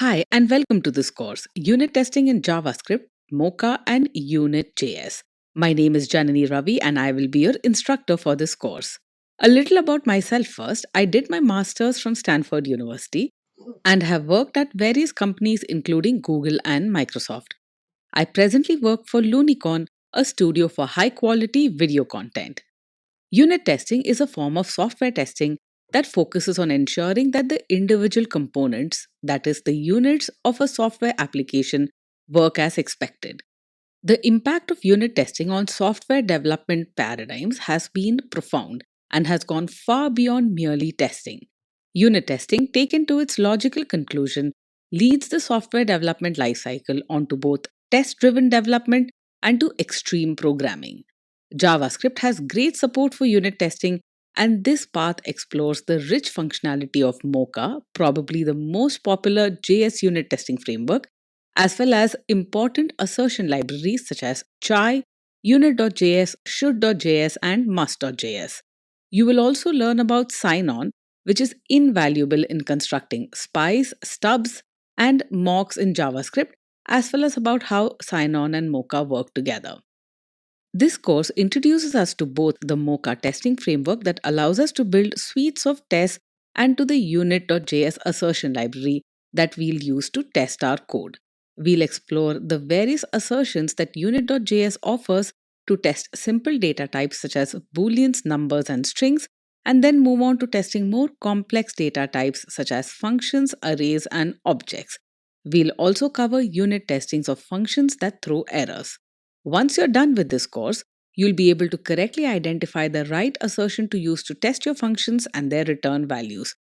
Hi, and welcome to this course, Unit Testing in JavaScript, Mocha, and Unit.js. My name is Janani Ravi, and I will be your instructor for this course. A little about myself first. I did my master's from Stanford University and have worked at various companies, including Google and Microsoft. I presently work for Lunicorn, a studio for high quality video content. Unit testing is a form of software testing that focuses on ensuring that the individual components, that is, the units of a software application, work as expected. The impact of unit testing on software development paradigms has been profound and has gone far beyond merely testing. Unit testing, taken to its logical conclusion, leads the software development lifecycle onto both test driven development and to extreme programming. JavaScript has great support for unit testing, and this path explores the rich functionality of Mocha, probably the most popular JS unit testing framework, as well as important assertion libraries such as Chai, Unit.js, Should.js, and Must.js. You will also learn about sign on, which is invaluable in constructing spies, stubs, and mocks in JavaScript, as well as about how sign on and Mocha work together. This course introduces us to both the Mocha testing framework that allows us to build suites of tests and to the unit.js assertion library that we'll use to test our code. We'll explore the various assertions that unit.js offers to test simple data types such as booleans, numbers, and strings, and then move on to testing more complex data types such as functions, arrays, and objects. We'll also cover unit testings of functions that throw errors. Once you're done with this course, you'll be able to correctly identify the right assertion to use to test your functions and their return values.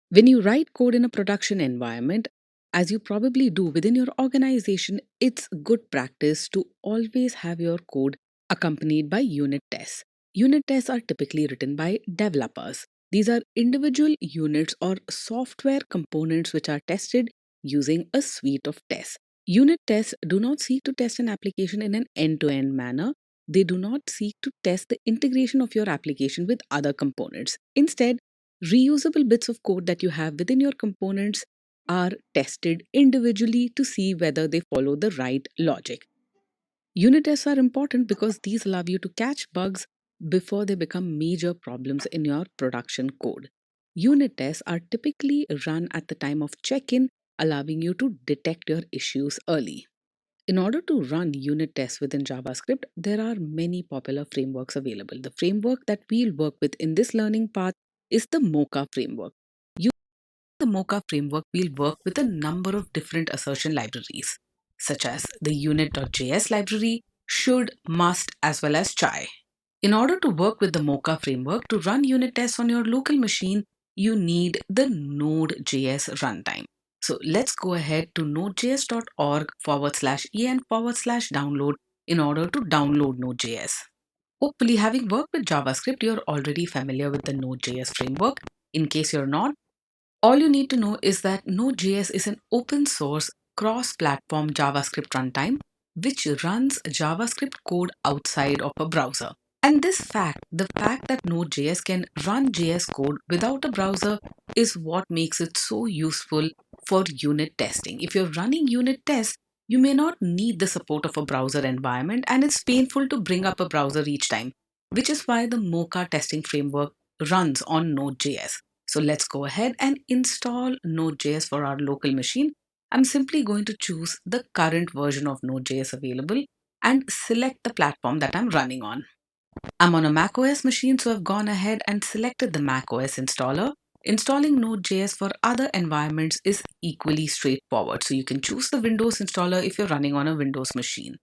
When you write code in a production environment, as you probably do within your organization, it's good practice to always have your code accompanied by unit tests. Unit tests are typically written by developers. These are individual units or software components which are tested using a suite of tests. Unit tests do not seek to test an application in an end to end manner. They do not seek to test the integration of your application with other components. Instead, reusable bits of code that you have within your components are tested individually to see whether they follow the right logic. Unit tests are important because these allow you to catch bugs before they become major problems in your production code. Unit tests are typically run at the time of check in, allowing you to detect your issues early. In order to run unit tests within JavaScript, there are many popular frameworks available. The framework that we'll work with in this learning path is the Mocha framework. Using the Mocha framework, we'll work with a number of different assertion libraries, such as the unit.js library, should, must, as well as chai. In order to work with the Mocha framework to run unit tests on your local machine, you need the Node.js runtime. So let's go ahead to nodejs.org/en/download in order to download Node.js. Hopefully, having worked with JavaScript, you're already familiar with the Node.js framework. In case you're not, all you need to know is that Node.js is an open source cross platform JavaScript runtime which runs JavaScript code outside of a browser. And the fact that Node.js can run JS code without a browser, is what makes it so useful for unit testing. If you're running unit tests, you may not need the support of a browser environment, and it's painful to bring up a browser each time, which is why the Mocha testing framework runs on Node.js. So let's go ahead and install Node.js for our local machine. I'm simply going to choose the current version of Node.js available and select the platform that I'm running on. I'm on a macOS machine, so I've gone ahead and selected the macOS installer. Installing Node.js for other environments is equally straightforward. So you can choose the Windows installer if you're running on a Windows machine.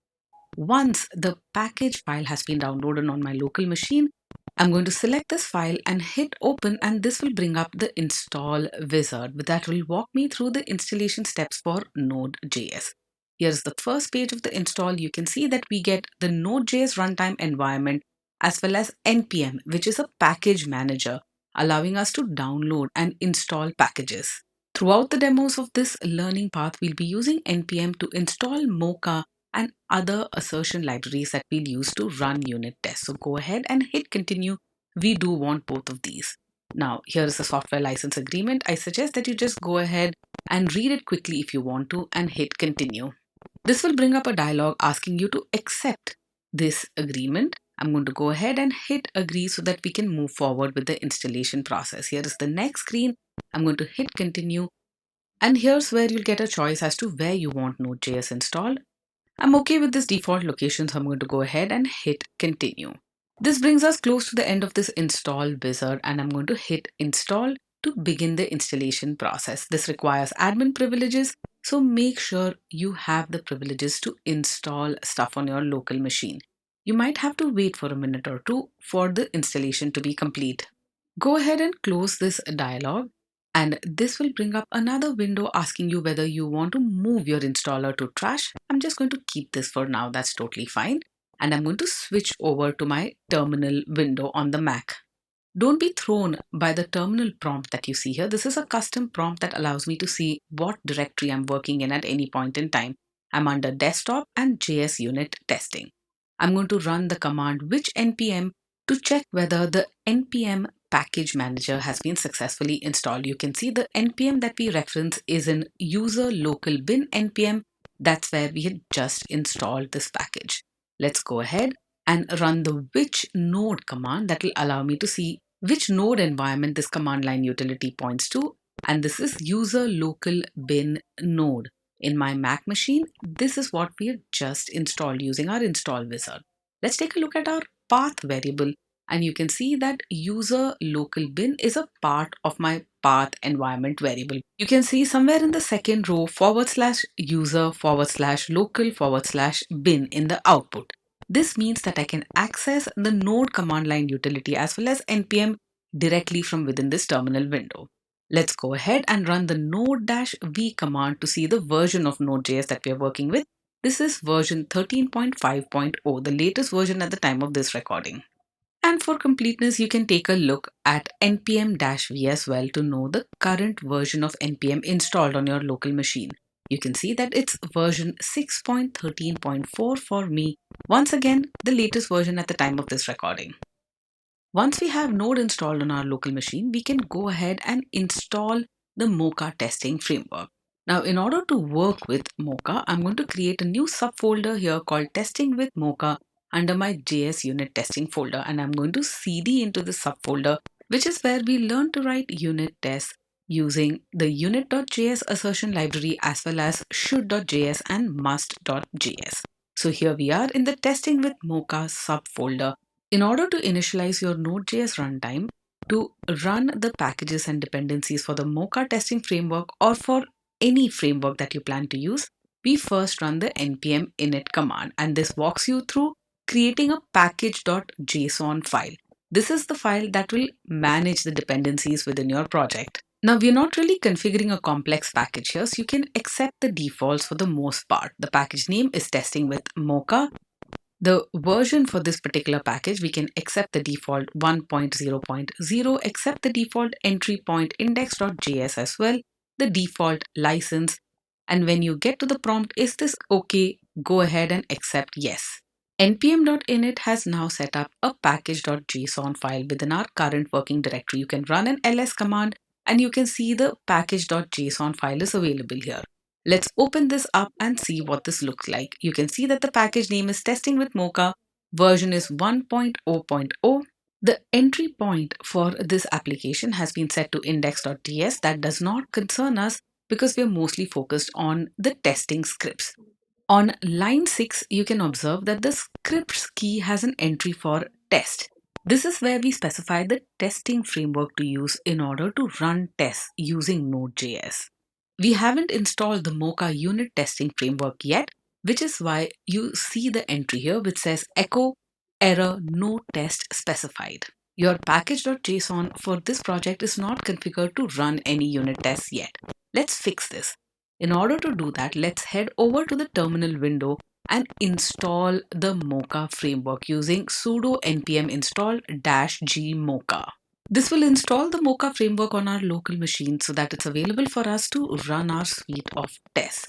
Once the package file has been downloaded on my local machine, I'm going to select this file and hit open, and this will bring up the install wizard that will walk me through the installation steps for Node.js. Here's the first page of the install. You can see that we get the Node.js runtime environment as well as npm, which is a package manager, allowing us to download and install packages. Throughout the demos of this learning path, we'll be using npm to install Mocha and other assertion libraries that we'll use to run unit tests. So go ahead and hit continue. We do want both of these. Now, here is the software license agreement. I suggest that you just go ahead and read it quickly if you want to and hit continue. This will bring up a dialog asking you to accept this agreement. I'm going to go ahead and hit agree so that we can move forward with the installation process. Here is the next screen. I'm going to hit continue. And here's where you'll get a choice as to where you want Node.js installed. I'm okay with this default location, so I'm going to go ahead and hit continue. This brings us close to the end of this install wizard, and I'm going to hit install to begin the installation process. This requires admin privileges, so make sure you have the privileges to install stuff on your local machine. You might have to wait for a minute or two for the installation to be complete. Go ahead and close this dialog, and this will bring up another window asking you whether you want to move your installer to trash. I'm just going to keep this for now, that's totally fine. And I'm going to switch over to my terminal window on the Mac. Don't be thrown by the terminal prompt that you see here. This is a custom prompt that allows me to see what directory I'm working in at any point in time. I'm under desktop and JS unit testing. I'm going to run the command which npm to check whether the npm package manager has been successfully installed. You can see the npm that we reference is in user local bin npm. That's where we had just installed this package. Let's go ahead and run the which node command that will allow me to see which node environment this command line utility points to. And this is user local bin node. In my Mac machine, this is what we have just installed using our install wizard. Let's take a look at our path variable, and you can see that user local bin is a part of my path environment variable. You can see somewhere in the second row /user /local /bin in the output. This means that I can access the node command line utility as well as npm directly from within this terminal window. Let's go ahead and run the node-v command to see the version of Node.js that we are working with. This is version 13.5.0, the latest version at the time of this recording. And for completeness, you can take a look at npm-v as well to know the current version of npm installed on your local machine. You can see that it's version 6.13.4 for me. Once again, the latest version at the time of this recording. Once we have Node installed on our local machine, we can go ahead and install the Mocha testing framework. Now, in order to work with Mocha, I'm going to create a new subfolder here called Testing with Mocha under my JS unit testing folder, and I'm going to cd into this subfolder, which is where we learn to write unit tests using the unit.js assertion library as well as should.js and must.js. So here we are in the Testing with Mocha subfolder. In order to initialize your Node.js runtime to run the packages and dependencies for the Mocha testing framework or for any framework that you plan to use, we first run the npm init command, and this walks you through creating a package.json file. This is the file that will manage the dependencies within your project. Now, we're not really configuring a complex package here, so you can accept the defaults for the most part. The package name is testing with Mocha. The version for this particular package, we can accept the default 1.0.0, accept the default entry point index.js as well, the default license. And when you get to the prompt, is this okay? Go ahead and accept yes. npm.init has now set up a package.json file within our current working directory. You can run an ls command and you can see the package.json file is available here. Let's open this up and see what this looks like. You can see that the package name is Testing with Mocha, version is 1.0.0. The entry point for this application has been set to index.ts. That does not concern us because we are mostly focused on the testing scripts. On line 6, you can observe that the scripts key has an entry for test. This is where we specify the testing framework to use in order to run tests using Node.js. We haven't installed the Mocha unit testing framework yet, which is why you see the entry here which says echo error no test specified. Your package.json for this project is not configured to run any unit tests yet. Let's fix this. In order to do that, let's head over to the terminal window and install the Mocha framework using sudo npm install -g mocha. This will install the Mocha framework on our local machine so that it's available for us to run our suite of tests.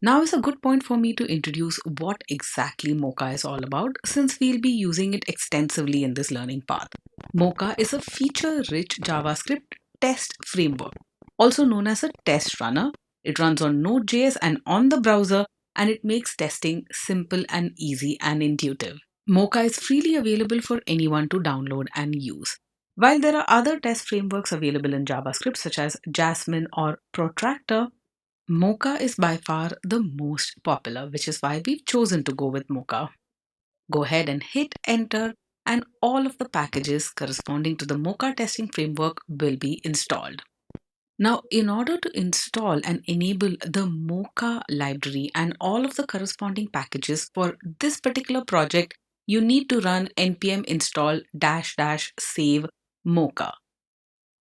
Now is a good point for me to introduce what exactly Mocha is all about, since we'll be using it extensively in this learning path. Mocha is a feature-rich JavaScript test framework, also known as a test runner. It runs on Node.js and on the browser, and it makes testing simple and easy and intuitive. Mocha is freely available for anyone to download and use. While there are other test frameworks available in JavaScript, such as Jasmine or Protractor, Mocha is by far the most popular, which is why we've chosen to go with Mocha. Go ahead and hit enter, and all of the packages corresponding to the Mocha testing framework will be installed. Now, in order to install and enable the Mocha library and all of the corresponding packages for this particular project, you need to run npm install dash dash save Mocha.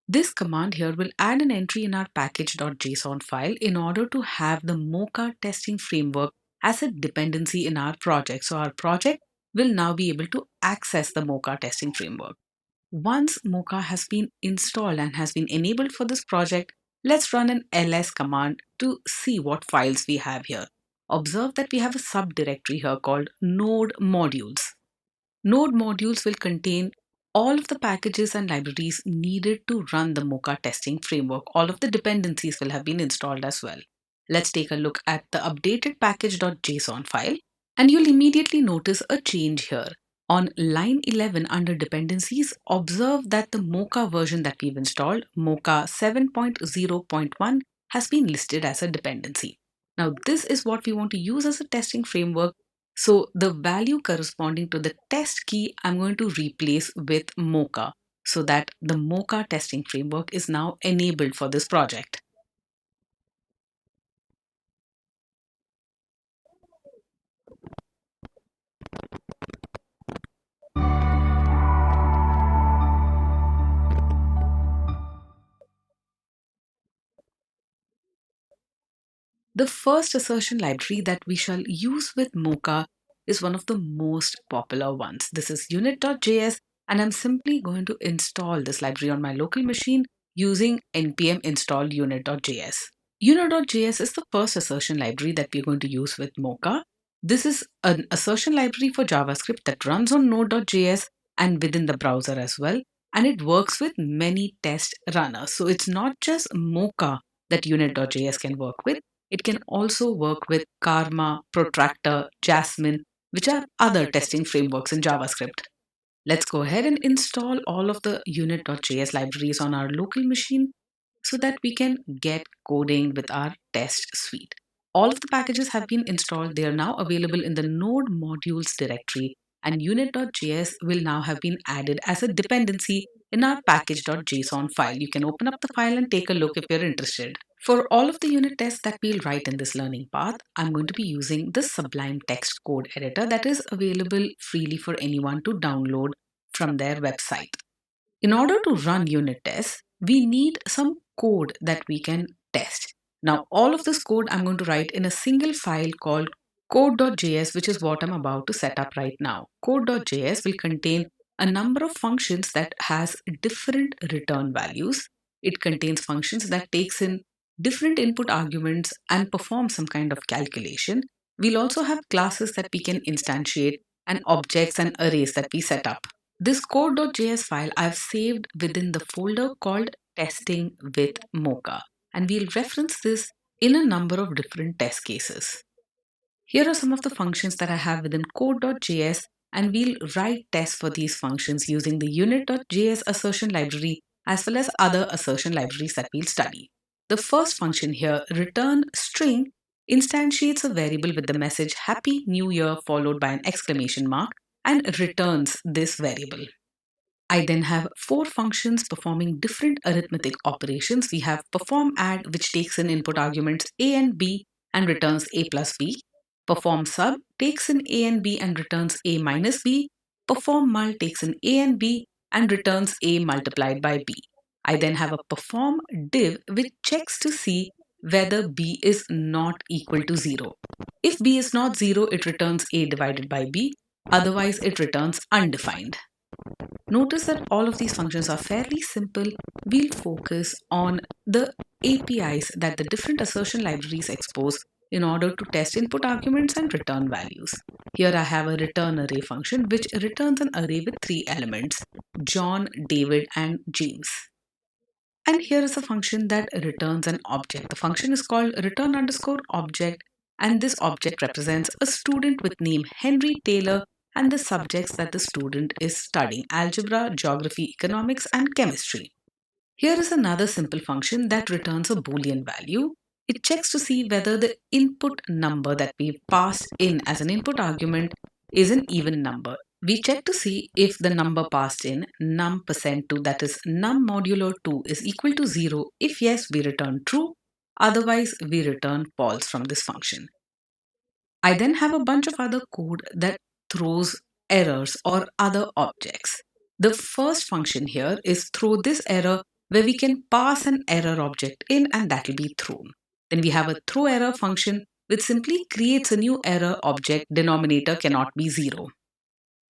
This command here will add an entry in our package.json file in order to have the Mocha testing framework as a dependency in our project. So our project will now be able to access the Mocha testing framework. Once Mocha has been installed and has been enabled for this project, let's run an ls command to see what files we have here. Observe that we have a subdirectory here called node modules. Node modules will contain all of the packages and libraries needed to run the Mocha testing framework. All of the dependencies will have been installed as well. Let's take a look at the updated package.json file, and you'll immediately notice a change here. On line 11 under dependencies, observe that the Mocha version that we've installed, Mocha 7.0.1, has been listed as a dependency. Now, this is what we want to use as a testing framework. So the value corresponding to the test key, I'm going to replace with Mocha so that the Mocha testing framework is now enabled for this project. The first assertion library that we shall use with Mocha is one of the most popular ones. This is unit.js, and I'm simply going to install this library on my local machine using npm install unit.js. Unit.js is the first assertion library that we're going to use with Mocha. This is an assertion library for JavaScript that runs on Node.js and within the browser as well, and it works with many test runners. So it's not just Mocha that Unit.js can work with. It can also work with Karma, Protractor, Jasmine, which are other testing frameworks in JavaScript. Let's go ahead and install all of the unit.js libraries on our local machine so that we can get coding with our test suite. All of the packages have been installed. They are now available in the node modules directory, and unit.js will now have been added as a dependency in our package.json file. You can open up the file and take a look if you're interested. For all of the unit tests that we'll write in this learning path, I'm going to be using the Sublime text code editor that is available freely for anyone to download from their website. In order to run unit tests, we need some code that we can test. Now, all of this code I'm going to write in a single file called code.js, which is what I'm about to set up right now. Code.js will contain a number of functions that has different return values. It contains functions that takes in different input arguments and perform some kind of calculation. We'll also have classes that we can instantiate and objects and arrays that we set up. This code.js file I've saved within the folder called testing with Mocha, and we'll reference this in a number of different test cases. Here are some of the functions that I have within code.js, and we'll write tests for these functions using the unit.js assertion library as well as other assertion libraries that we'll study. The first function here, return string, instantiates a variable with the message Happy New Year followed by an exclamation mark and returns this variable. I then have four functions performing different arithmetic operations. We have perform add, which takes in input arguments a and b and returns a plus b. Perform sub takes in a and b and returns a minus b. Perform mul takes in a and b and returns a multiplied by b. I then have a perform div, which checks to see whether b is not equal to 0. If b is not 0, it returns a divided by b. Otherwise, it returns undefined. Notice that all of these functions are fairly simple. We'll focus on the APIs that the different assertion libraries expose in order to test input arguments and return values. Here I have a return array function which returns an array with three elements: John, David, and James. And here is a function that returns an object. The function is called return underscore object, and this object represents a student with name Henry Taylor and the subjects that the student is studying: algebra, geography, economics, and chemistry. Here is another simple function that returns a Boolean value. It checks to see whether the input number that we passed in as an input argument is an even number. We check to see if the number passed in num%2, that is num modulo 2, is equal to 0. If yes, we return true. Otherwise, we return false from this function. I then have a bunch of other code that throws errors or other objects. The first function here is throw this error, where we can pass an error object in and that will be thrown. Then we have a throw error function which simply creates a new error object, denominator cannot be 0.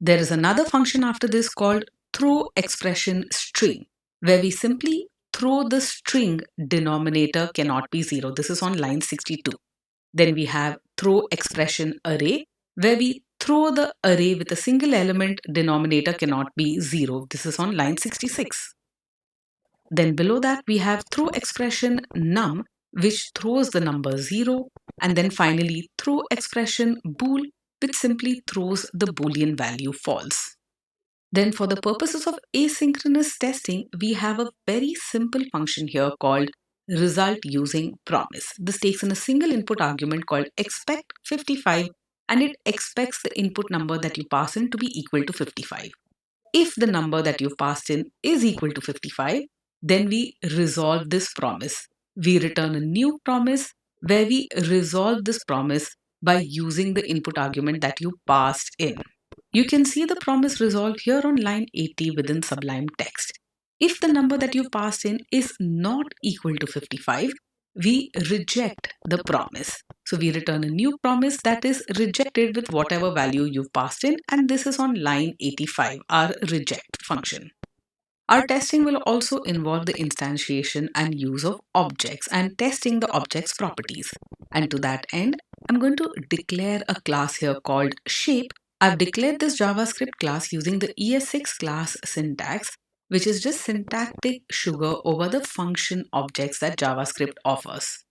There is another function after this called throw expression string, where we simply throw the string denominator cannot be 0. This is on line 62. Then we have throw expression array, where we throw the array with a single element, denominator cannot be 0. This is on line 66. Then below that we have throw expression num, which throws the number 0. And then finally throw expression bool, which simply throws the Boolean value false. Then for the purposes of asynchronous testing, we have a very simple function here called result using promise. This takes in a single input argument called expect 55, and it expects the input number that you pass in to be equal to 55. If the number that you've passed in is equal to 55, then we resolve this promise. We return a new promise where we resolve this promise by using the input argument that you passed in. You can see the promise resolved here on line 80 within Sublime Text. If the number that you passed in is not equal to 55, we reject the promise. So we return a new promise that is rejected with whatever value you've passed in, and this is on line 85, our reject function. Our testing will also involve the instantiation and use of objects and testing the object's properties. And to that end, I'm going to declare a class here called shape. I've declared this JavaScript class using the ES6 class syntax, which is just syntactic sugar over the function objects that JavaScript offers.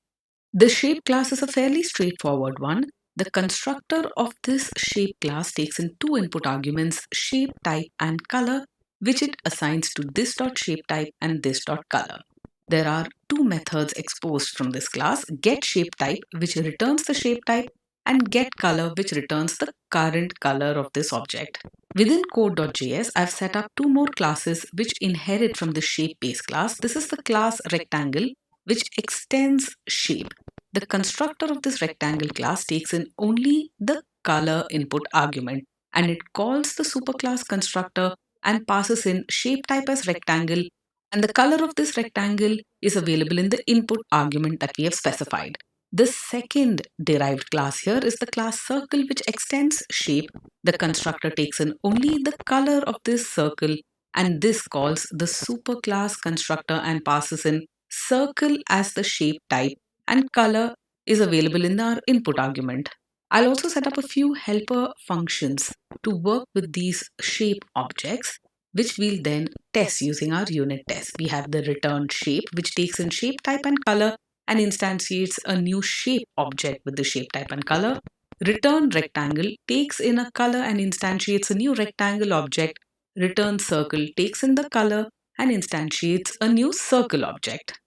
The shape class is a fairly straightforward one. The constructor of this shape class takes in two input arguments, shape type and color, which it assigns to this.shapeType and this.color. There are two methods exposed from this class: getShapeType, which returns the shape type, and getColor, which returns the current color of this object. Within code.js, I've set up two more classes which inherit from the shape base class. This is the class rectangle, which extends shape. The constructor of this rectangle class takes in only the color input argument, and it calls the superclass constructor and passes in shape type as rectangle, and the color of this rectangle is available in the input argument that we have specified. The second derived class here is the class circle, which extends shape. The constructor takes in only the color of this circle, and this calls the superclass constructor and passes in circle as the shape type, and color is available in our input argument. I'll also set up a few helper functions to work with these shape objects, which we'll then test using our unit test. We have the return shape, which takes in shape type and color and instantiates a new shape object with the shape type and color. Return rectangle takes in a color and instantiates a new rectangle object. Return circle takes in the color and instantiates a new circle object.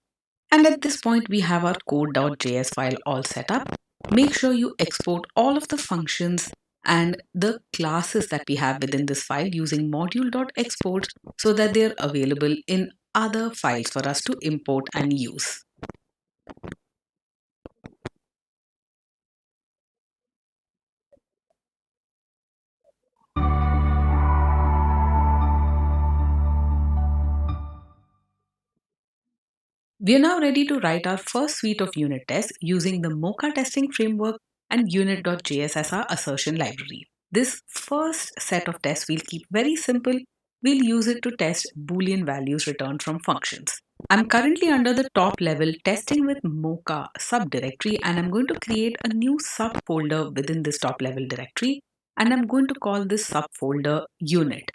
And at this point, we have our code.js file all set up. Make sure you export all of the functions and the classes that we have within this file using module.export so that they're available in other files for us to import and use. We are now ready to write our first suite of unit tests using the Mocha testing framework and unit.js as our assertion library. This first set of tests we'll keep very simple. we'll use it to test Boolean values returned from functions. I'm currently under the top level testing with Mocha subdirectory, and I'm going to create a new subfolder within this top level directory, and I'm going to call this subfolder unit.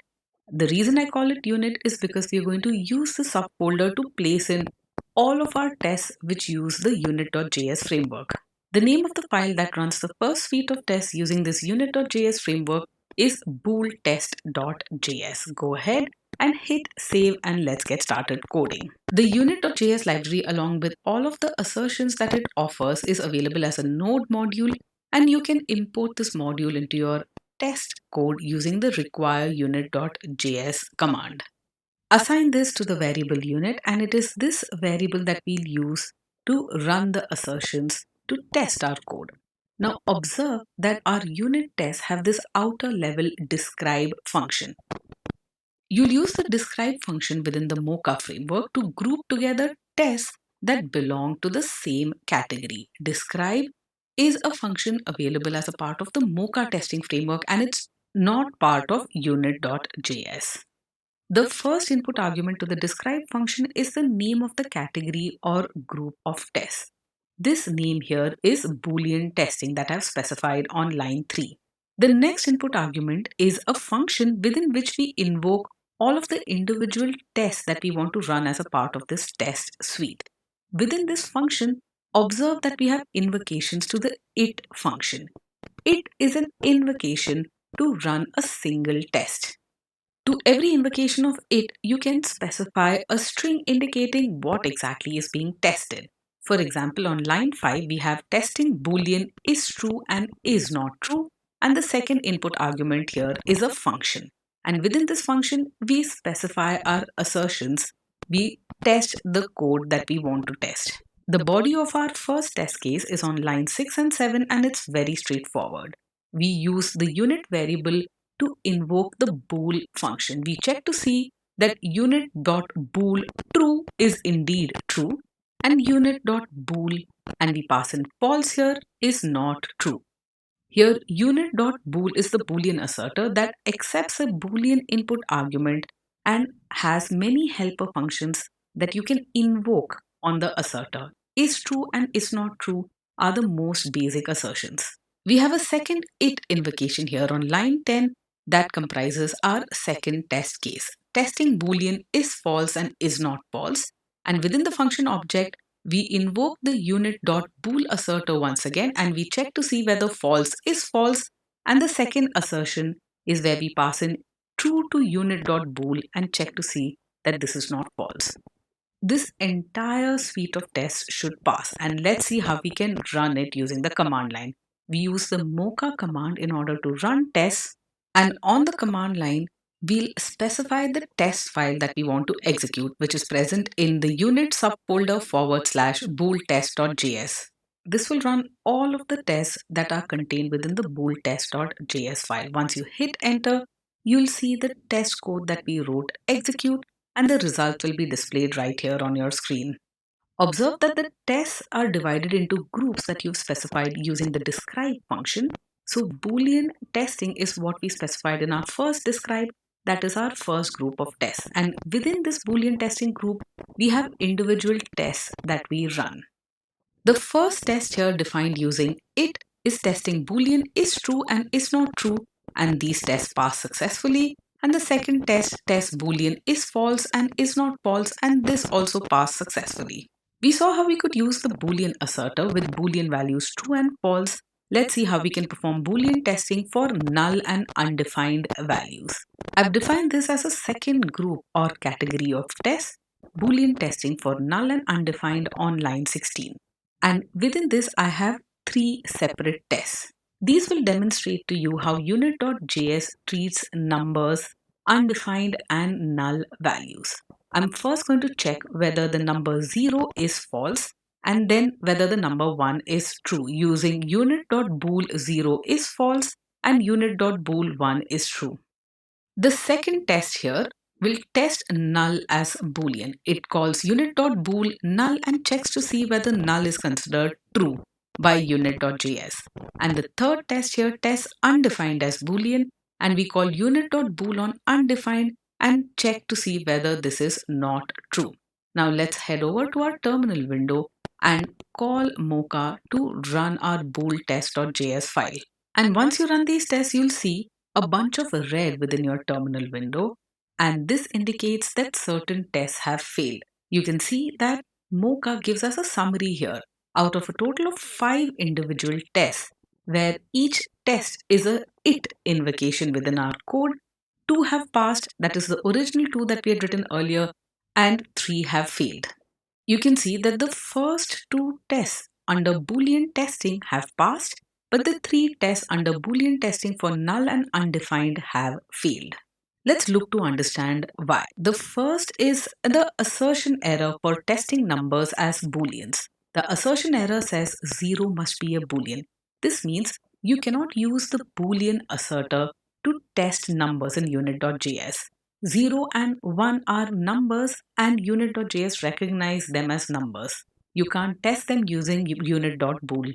The reason I call it unit is because we're going to use the subfolder to place in all of our tests which use the unit.js framework. The name of the file that runs the first suite of tests using this unit.js framework is booltest.js. Go ahead and hit save and let's get started coding. The unit.js library, along with all of the assertions that it offers, is available as a node module, and you can import this module into your test code using the require unit.js command. Assign this to the variable unit, and it is this variable that we'll use to run the assertions to test our code. Now observe that our unit tests have this outer level describe function. You'll use the describe function within the Mocha framework to group together tests that belong to the same category. Describe is a function available as a part of the Mocha testing framework, and it's not part of unit.js. The first input argument to the describe function is the name of the category or group of tests. This name here is Boolean testing that I've specified on line 3. The next input argument is a function within which we invoke all of the individual tests that we want to run as a part of this test suite. Within this function, observe that we have invocations to the it function. It is an invocation to run a single test. To every invocation of it, you can specify a string indicating what exactly is being tested. For example, on line 5, we have testing boolean is true and is not true, and the second input argument here is a function. And within this function, we specify our assertions. We test the code that we want to test. The body of our first test case is on line 6 and 7, and it's very straightforward. We use the unit variable to invoke the bool function. We check to see that unit.bool true is indeed true, and unit.bool, and we pass in false here, is not true. Here unit.bool is the boolean asserter that accepts a boolean input argument and has many helper functions that you can invoke on the asserter. Is true and is not true are the most basic assertions. We have a second it invocation here on line 10 that comprises our second test case. Testing boolean is false and is not false, and within the function object we invoke the unit.bool asserter once again, and we check to see whether false is false, and the second assertion is where we pass in true to unit.bool and check to see that this is not false. This entire suite of tests should pass, and let's see how we can run it using the command line. We use the Mocha command in order to run tests, and on the command line we'll specify the test file that we want to execute, which is present in the unit subfolder / booltest.js. This will run all of the tests that are contained within the booltest.js file. Once you hit enter, you'll see the test code that we wrote execute, and the results will be displayed right here on your screen. Observe that the tests are divided into groups that you've specified using the describe function. So Boolean testing is what we specified in our first describe, that is our first group of tests. And within this Boolean testing group, we have individual tests that we run. The first test here defined using it is testing Boolean is true and is not true, and these tests pass successfully. And the second test tests Boolean is false and is not false, and this also passed successfully. We saw how we could use the Boolean asserter with Boolean values true and false. Let's see how we can perform Boolean testing for null and undefined values. I've defined this as a second group or category of tests, Boolean testing for null and undefined on line 16. And within this, I have 3 separate tests. These will demonstrate to you how unit.js treats numbers, undefined and null values. I'm first going to check whether the number 0 is false, and then whether the number 1 is true using unit.bool 0 is false and unit.bool 1 is true. The second test here will test null as boolean. It calls unit.bool null and checks to see whether null is considered true by unit.js. And the third test here tests undefined as boolean, and we call unit.bool on undefined, and check to see whether this is not true. Now let's head over to our terminal window and call Mocha to run our bool test.js file. And once you run these tests, you'll see a bunch of red within your terminal window, and this indicates that certain tests have failed. You can see that Mocha gives us a summary here out of a total of 5 individual tests, where each test is a it invocation within our code. Two have passed, that is the original two that we had written earlier, and three have failed. You can see that the first two tests under Boolean testing have passed, but the three tests under Boolean testing for null and undefined have failed. Let's look to understand why. The first is the assertion error for testing numbers as booleans. The assertion error says 0 must be a boolean. This means you cannot use the boolean asserter to test numbers in unit.js. 0 and 1 are numbers, and unit.js recognize them as numbers. You can't test them using unit.bool.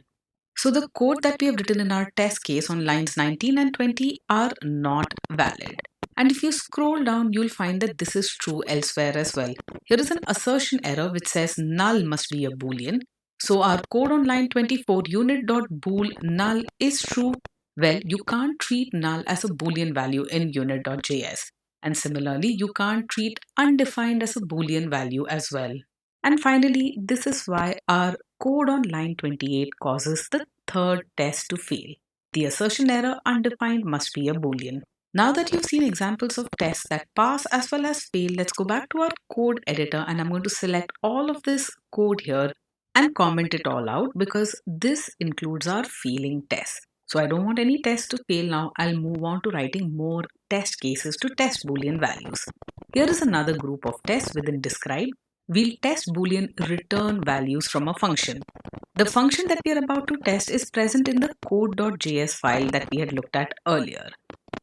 So the code that we have written in our test case on lines 19 and 20 are not valid. And if you scroll down, you'll find that this is true elsewhere as well. Here is an assertion error which says null must be a boolean. So our code on line 24, unit.bool null is true. Well, you can't treat null as a boolean value in unit.js. And similarly, you can't treat undefined as a boolean value as well. And finally, this is why our code on line 28 causes the third test to fail. The assertion error undefined must be a boolean. Now that you've seen examples of tests that pass as well as fail, let's go back to our code editor, and I'm going to select all of this code here and comment it all out because this includes our failing tests. So I don't want any tests to fail now. I'll move on to writing more test cases to test Boolean values. Here is another group of tests within describe. We'll test Boolean return values from a function. The function that we are about to test is present in the code.js file that we had looked at earlier.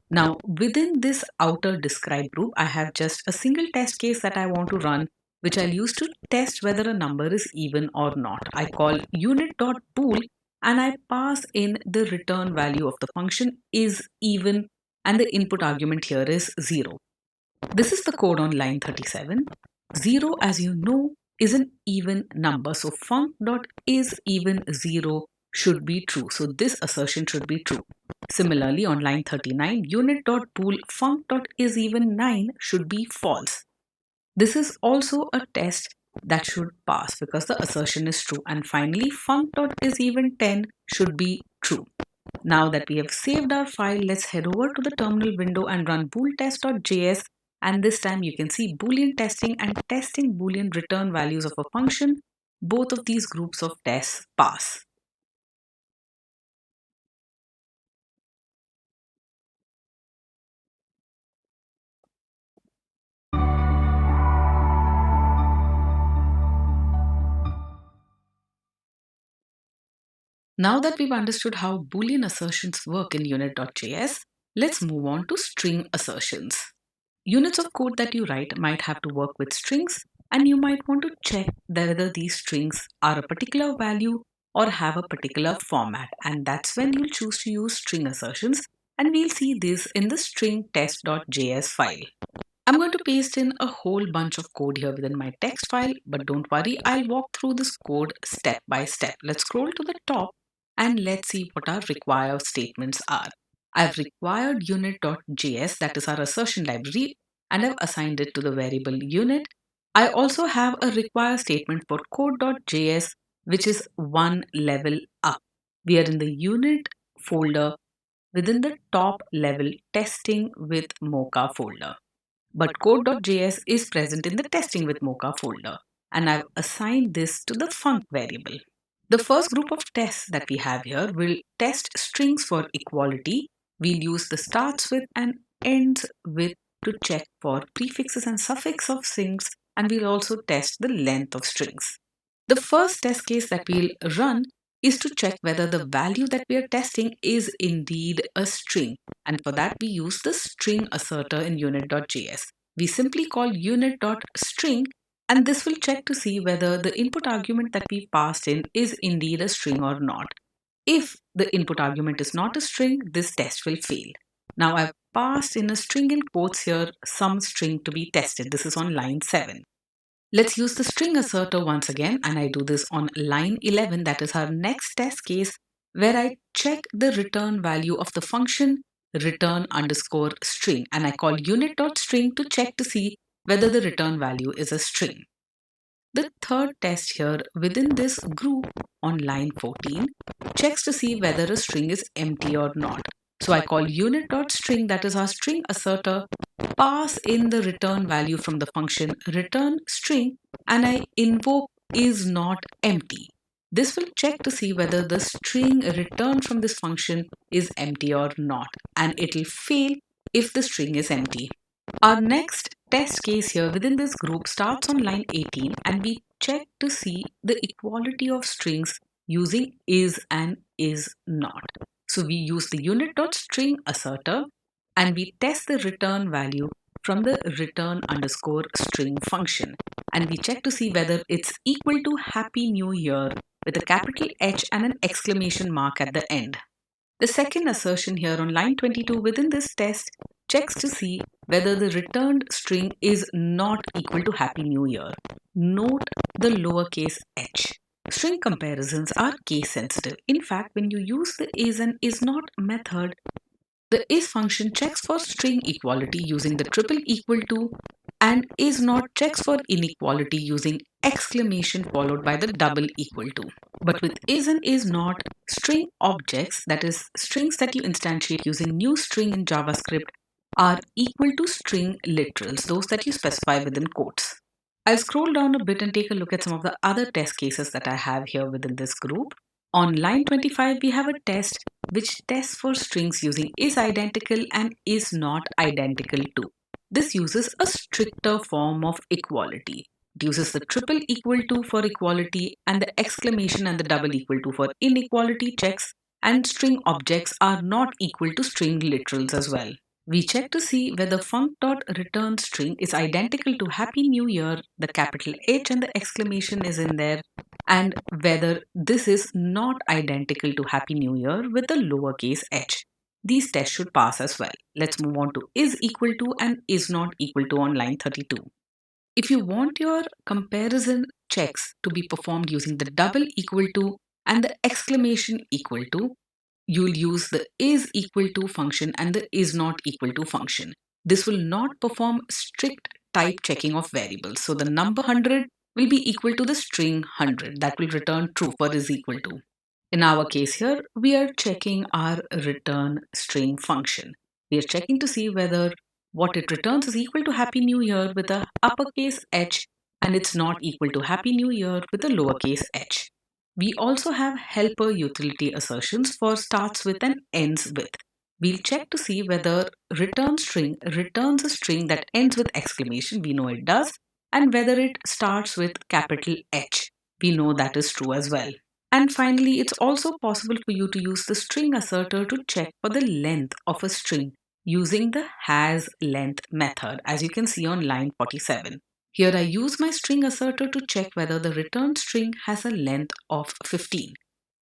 Now, within this outer describe group, I have just a single test case that I want to run, which I'll use to test whether a number is even or not. I call unit.bool and I pass in the return value of the function is even, and the input argument here is 0. This is the code on line 37. 0, as you know, is an even number. So func.isEven0 should be true. So this assertion should be true. Similarly, on line 39, unit.bool func.isEven9 should be false. This is also a test that should pass because the assertion is true. And finally, func.isEven10 should be true. Now that we have saved our file, let's head over to the terminal window and run booltest.js. And this time you can see Boolean testing and testing Boolean return values of a function. Both of these groups of tests pass. Now that we've understood how Boolean assertions work in unit.js, let's move on to string assertions. Units of code that you write might have to work with strings, and you might want to check whether these strings are a particular value or have a particular format, and that's when you'll choose to use string assertions, and we'll see this in the string test.js file. I'm going to paste in a whole bunch of code here within my text file, but don't worry, I'll walk through this code step by step. Let's scroll to the top and let's see what our require statements are. I've required unit.js, that is our assertion library, and I've assigned it to the variable unit. I also have a require statement for code.js, which is one level up. We are in the unit folder within the top level testing with Mocha folder. But code.js is present in the testing with Mocha folder, and I've assigned this to the func variable. The first group of tests that we have here will test strings for equality. We'll use the starts with and ends with to check for prefixes and suffix of strings, and we'll also test the length of strings. The first test case that we'll run is to check whether the value that we are testing is indeed a string. And for that, we use the string asserter in unit.js. We simply call unit.string, and this will check to see whether the input argument that we passed in is indeed a string or not. If the input argument is not a string, this test will fail. Now I've passed in a string in quotes here some string to be tested. This is on line 7. Let's use the string asserter once again, and I do this on line 11. That is our next test case, where I check the return value of the function return underscore string, and I call unit.string to check to see whether the return value is a string. The third test here within this group on line 14 checks to see whether a string is empty or not. So I call unit.string, that is our string asserter, pass in the return value from the function return string, and I invoke is not empty. This will check to see whether the string returned from this function is empty or not, and it will fail if the string is empty. Our next test case here within this group starts on line 18, and we check to see the equality of strings using is and is not. So we use the unit.string asserter, and we test the return value from the return underscore string function, and we check to see whether it's equal to Happy New Year with a capital H and an exclamation mark at the end. The second assertion here on line 22 within this test checks to see whether the returned string is not equal to Happy New Year. Note the lowercase h. String comparisons are case sensitive. In fact, when you use the is and is not method, the is function checks for string equality using the triple equal to, and is not checks for inequality using exclamation followed by the double equal to. But with is and is not, string objects, that is, strings that you instantiate using new string in JavaScript, are equal to string literals, those that you specify within quotes. I'll scroll down a bit and take a look at some of the other test cases that I have here within this group. On line 25, we have a test which tests for strings using is identical and is not identical to. This uses a stricter form of equality. It uses the triple equal to for equality and the exclamation and the double equal to for inequality checks, and string objects are not equal to string literals as well. We check to see whether func.return string is identical to Happy New Year, the capital H and the exclamation is in there, and whether this is not identical to Happy New Year with the lowercase h. These tests should pass as well. Let's move on to is equal to and is not equal to on line 32. If you want your comparison checks to be performed using the double equal to and the exclamation equal to, you'll use the is equal to function and the is not equal to function. This will not perform strict type checking of variables. So the number 100 will be equal to the string 100. That will return true for is equal to. In our case here, we are checking our return string function. We are checking to see whether what it returns is equal to Happy New Year with a uppercase H, and it's not equal to Happy New Year with a lowercase h. We also have helper utility assertions for starts with and ends with. We'll check to see whether return string returns a string that ends with exclamation. We know it does. And whether it starts with capital H. We know that is true as well. And finally, it's also possible for you to use the string asserter to check for the length of a string using the hasLength method, as you can see on line 47. Here I use my string asserter to check whether the returned string has a length of 15.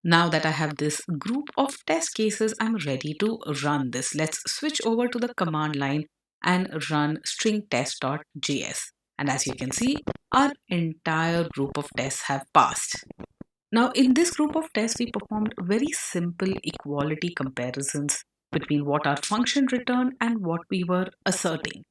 Now that I have this group of test cases, I'm ready to run this. Let's switch over to the command line and run stringtest.js. And as you can see, our entire group of tests have passed. Now in this group of tests, we performed very simple equality comparisons between what our function returned and what we were asserting.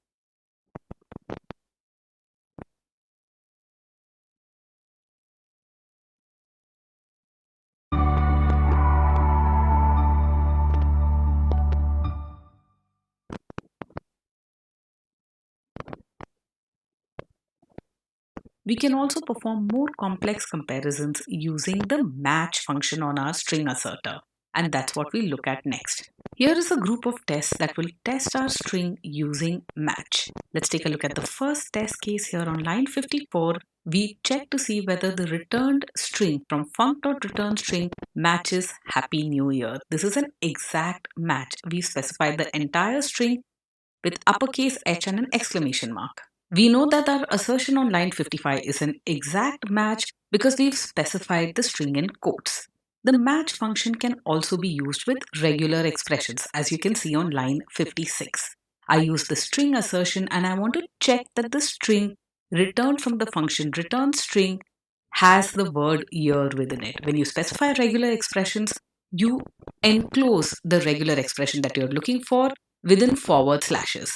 We can also perform more complex comparisons using the match function on our string asserter, and that's what we'll look at next. Here is a group of tests that will test our string using match. Let's take a look at the first test case here on line 54. We check to see whether the returned string from func.returnString matches Happy New Year. This is an exact match. We've specified the entire string with uppercase H and an exclamation mark. We know that our assertion on line 55 is an exact match because we've specified the string in quotes. The match function can also be used with regular expressions, as you can see on line 56. I use the string assertion and I want to check that the string returned from the function return string has the word year within it. When you specify regular expressions, you enclose the regular expression that you're looking for within forward slashes.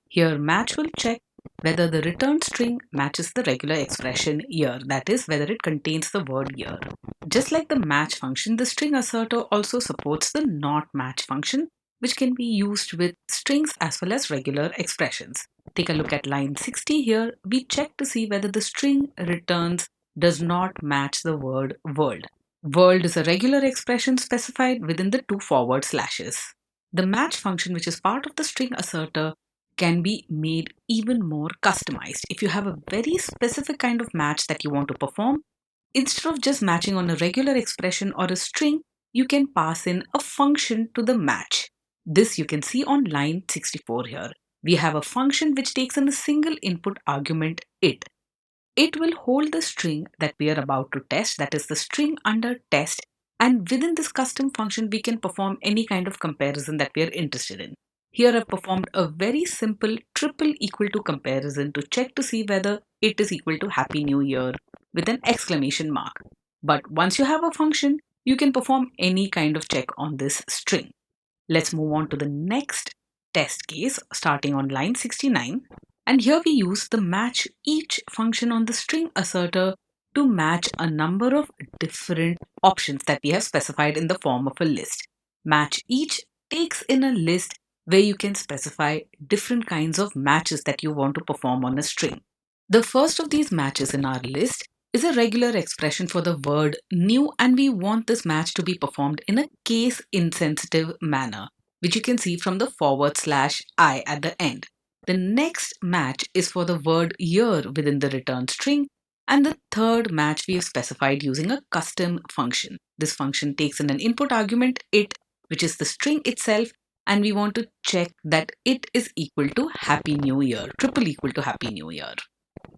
Here, match will check whether the return string matches the regular expression year, that is, whether it contains the word year. Just like the match function, the string asserter also supports the not match function, which can be used with strings as well as regular expressions. Take a look at line 60 here. We check to see whether the string returns does not match the word world. World is a regular expression specified within the two forward slashes. The match function, which is part of the string asserter, can be made even more customized. If you have a very specific kind of match that you want to perform, instead of just matching on a regular expression or a string, you can pass in a function to the match. This you can see on line 64 here. We have a function which takes in a single input argument it. It will hold the string that we are about to test, that is the string under test, and within this custom function, we can perform any kind of comparison that we are interested in. Here I've performed a very simple triple equal to comparison to check to see whether it is equal to Happy New Year with an exclamation mark. But once you have a function, you can perform any kind of check on this string. Let's move on to the next test case starting on line 69. And here we use the match each function on the string asserter to match a number of different options that we have specified in the form of a list. Match each takes in a list where you can specify different kinds of matches that you want to perform on a string. The first of these matches in our list is a regular expression for the word new, and we want this match to be performed in a case insensitive manner, which you can see from the /I at the end. The next match is for the word year within the return string, and the third match we have specified using a custom function. This function takes in an input argument it, which is the string itself, and we want to check that it is equal to Happy New Year, triple equal to Happy New Year.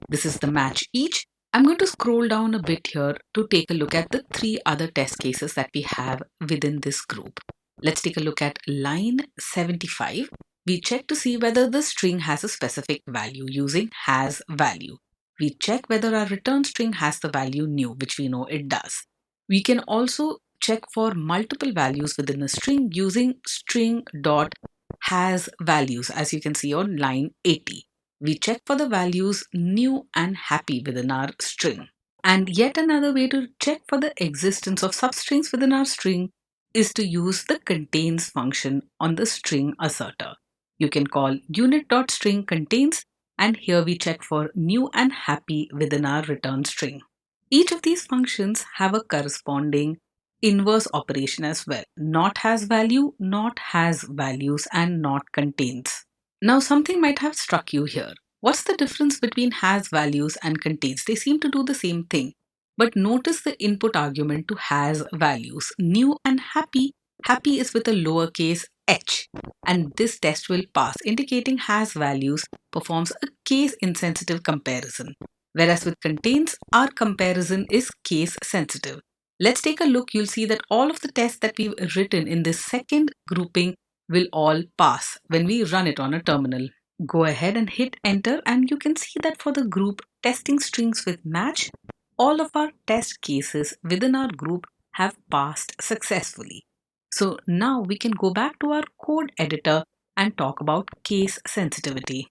This is the match each. I'm going to scroll down a bit here to take a look at the three other test cases that we have within this group. Let's take a look at line 75. We check to see whether the string has a specific value using has value. We check whether our return string has the value new, which we know it does. We can also check for multiple values within a string using string.hasValues, as you can see on line 80. We check for the values new and happy within our string. And yet another way to check for the existence of substrings within our string is to use the contains function on the string asserter. You can call unit.string_contains, and here we check for new and happy within our return string. Each of these functions have a corresponding inverse operation as well. Not has value, not has values, and not contains. Now something might have struck you here. What's the difference between has values and contains? They seem to do the same thing. But notice the input argument to has values. New and happy. Happy is with a lowercase h. And this test will pass, indicating has values performs a case insensitive comparison. Whereas with contains, our comparison is case sensitive. Let's take a look. You'll see that all of the tests that we've written in this second grouping will all pass when we run it on a terminal. Go ahead and hit enter, and you can see that for the group testing strings with match, all of our test cases within our group have passed successfully. So now we can go back to our code editor and talk about case sensitivity.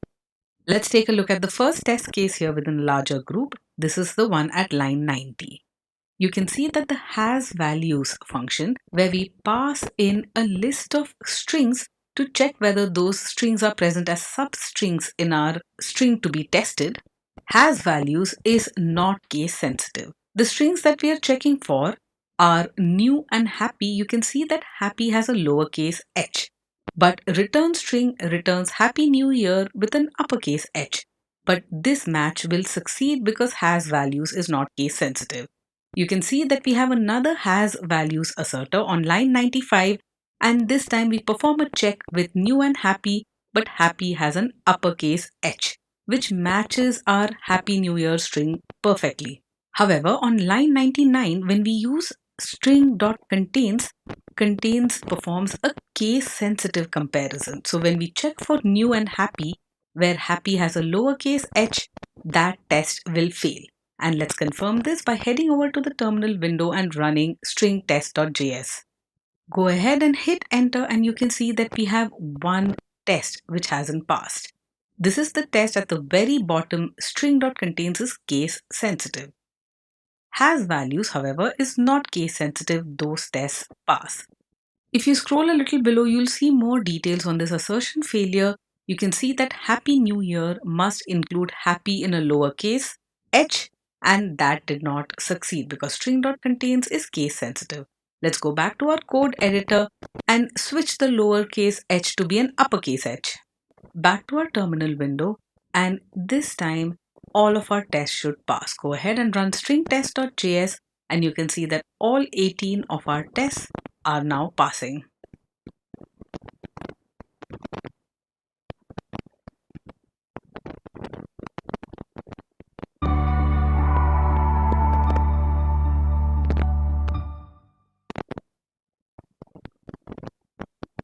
Let's take a look at the first test case here within a larger group. This is the one at line 90. You can see that the has values function, where we pass in a list of strings to check whether those strings are present as substrings in our string to be tested, has values is not case sensitive. The strings that we are checking for are new and happy. You can see that happy has a lowercase h, but return string returns Happy New Year with an uppercase h. But this match will succeed because has values is not case sensitive. You can see that we have another has values asserter on line 95, and this time we perform a check with new and happy, but happy has an uppercase h, which matches our Happy New Year string perfectly. However, on line 99, when we use string.contains performs a case sensitive comparison. So when we check for new and happy, where happy has a lowercase h, that test will fail. And let's confirm this by heading over to the terminal window and running string test.js. Go ahead and hit enter, and you can see that we have one test which hasn't passed. This is the test at the very bottom. String.contains is case sensitive. Has values, however, is not case sensitive. Those tests pass. If you scroll a little below, you'll see more details on this assertion failure. You can see that Happy New Year must include happy in a lowercase h, and that did not succeed because string.contains is case sensitive. Let's go back to our code editor and switch the lowercase h to be an uppercase h. Back to our terminal window, and this time all of our tests should pass. Go ahead and run string test.js, and you can see that all 18 of our tests are now passing.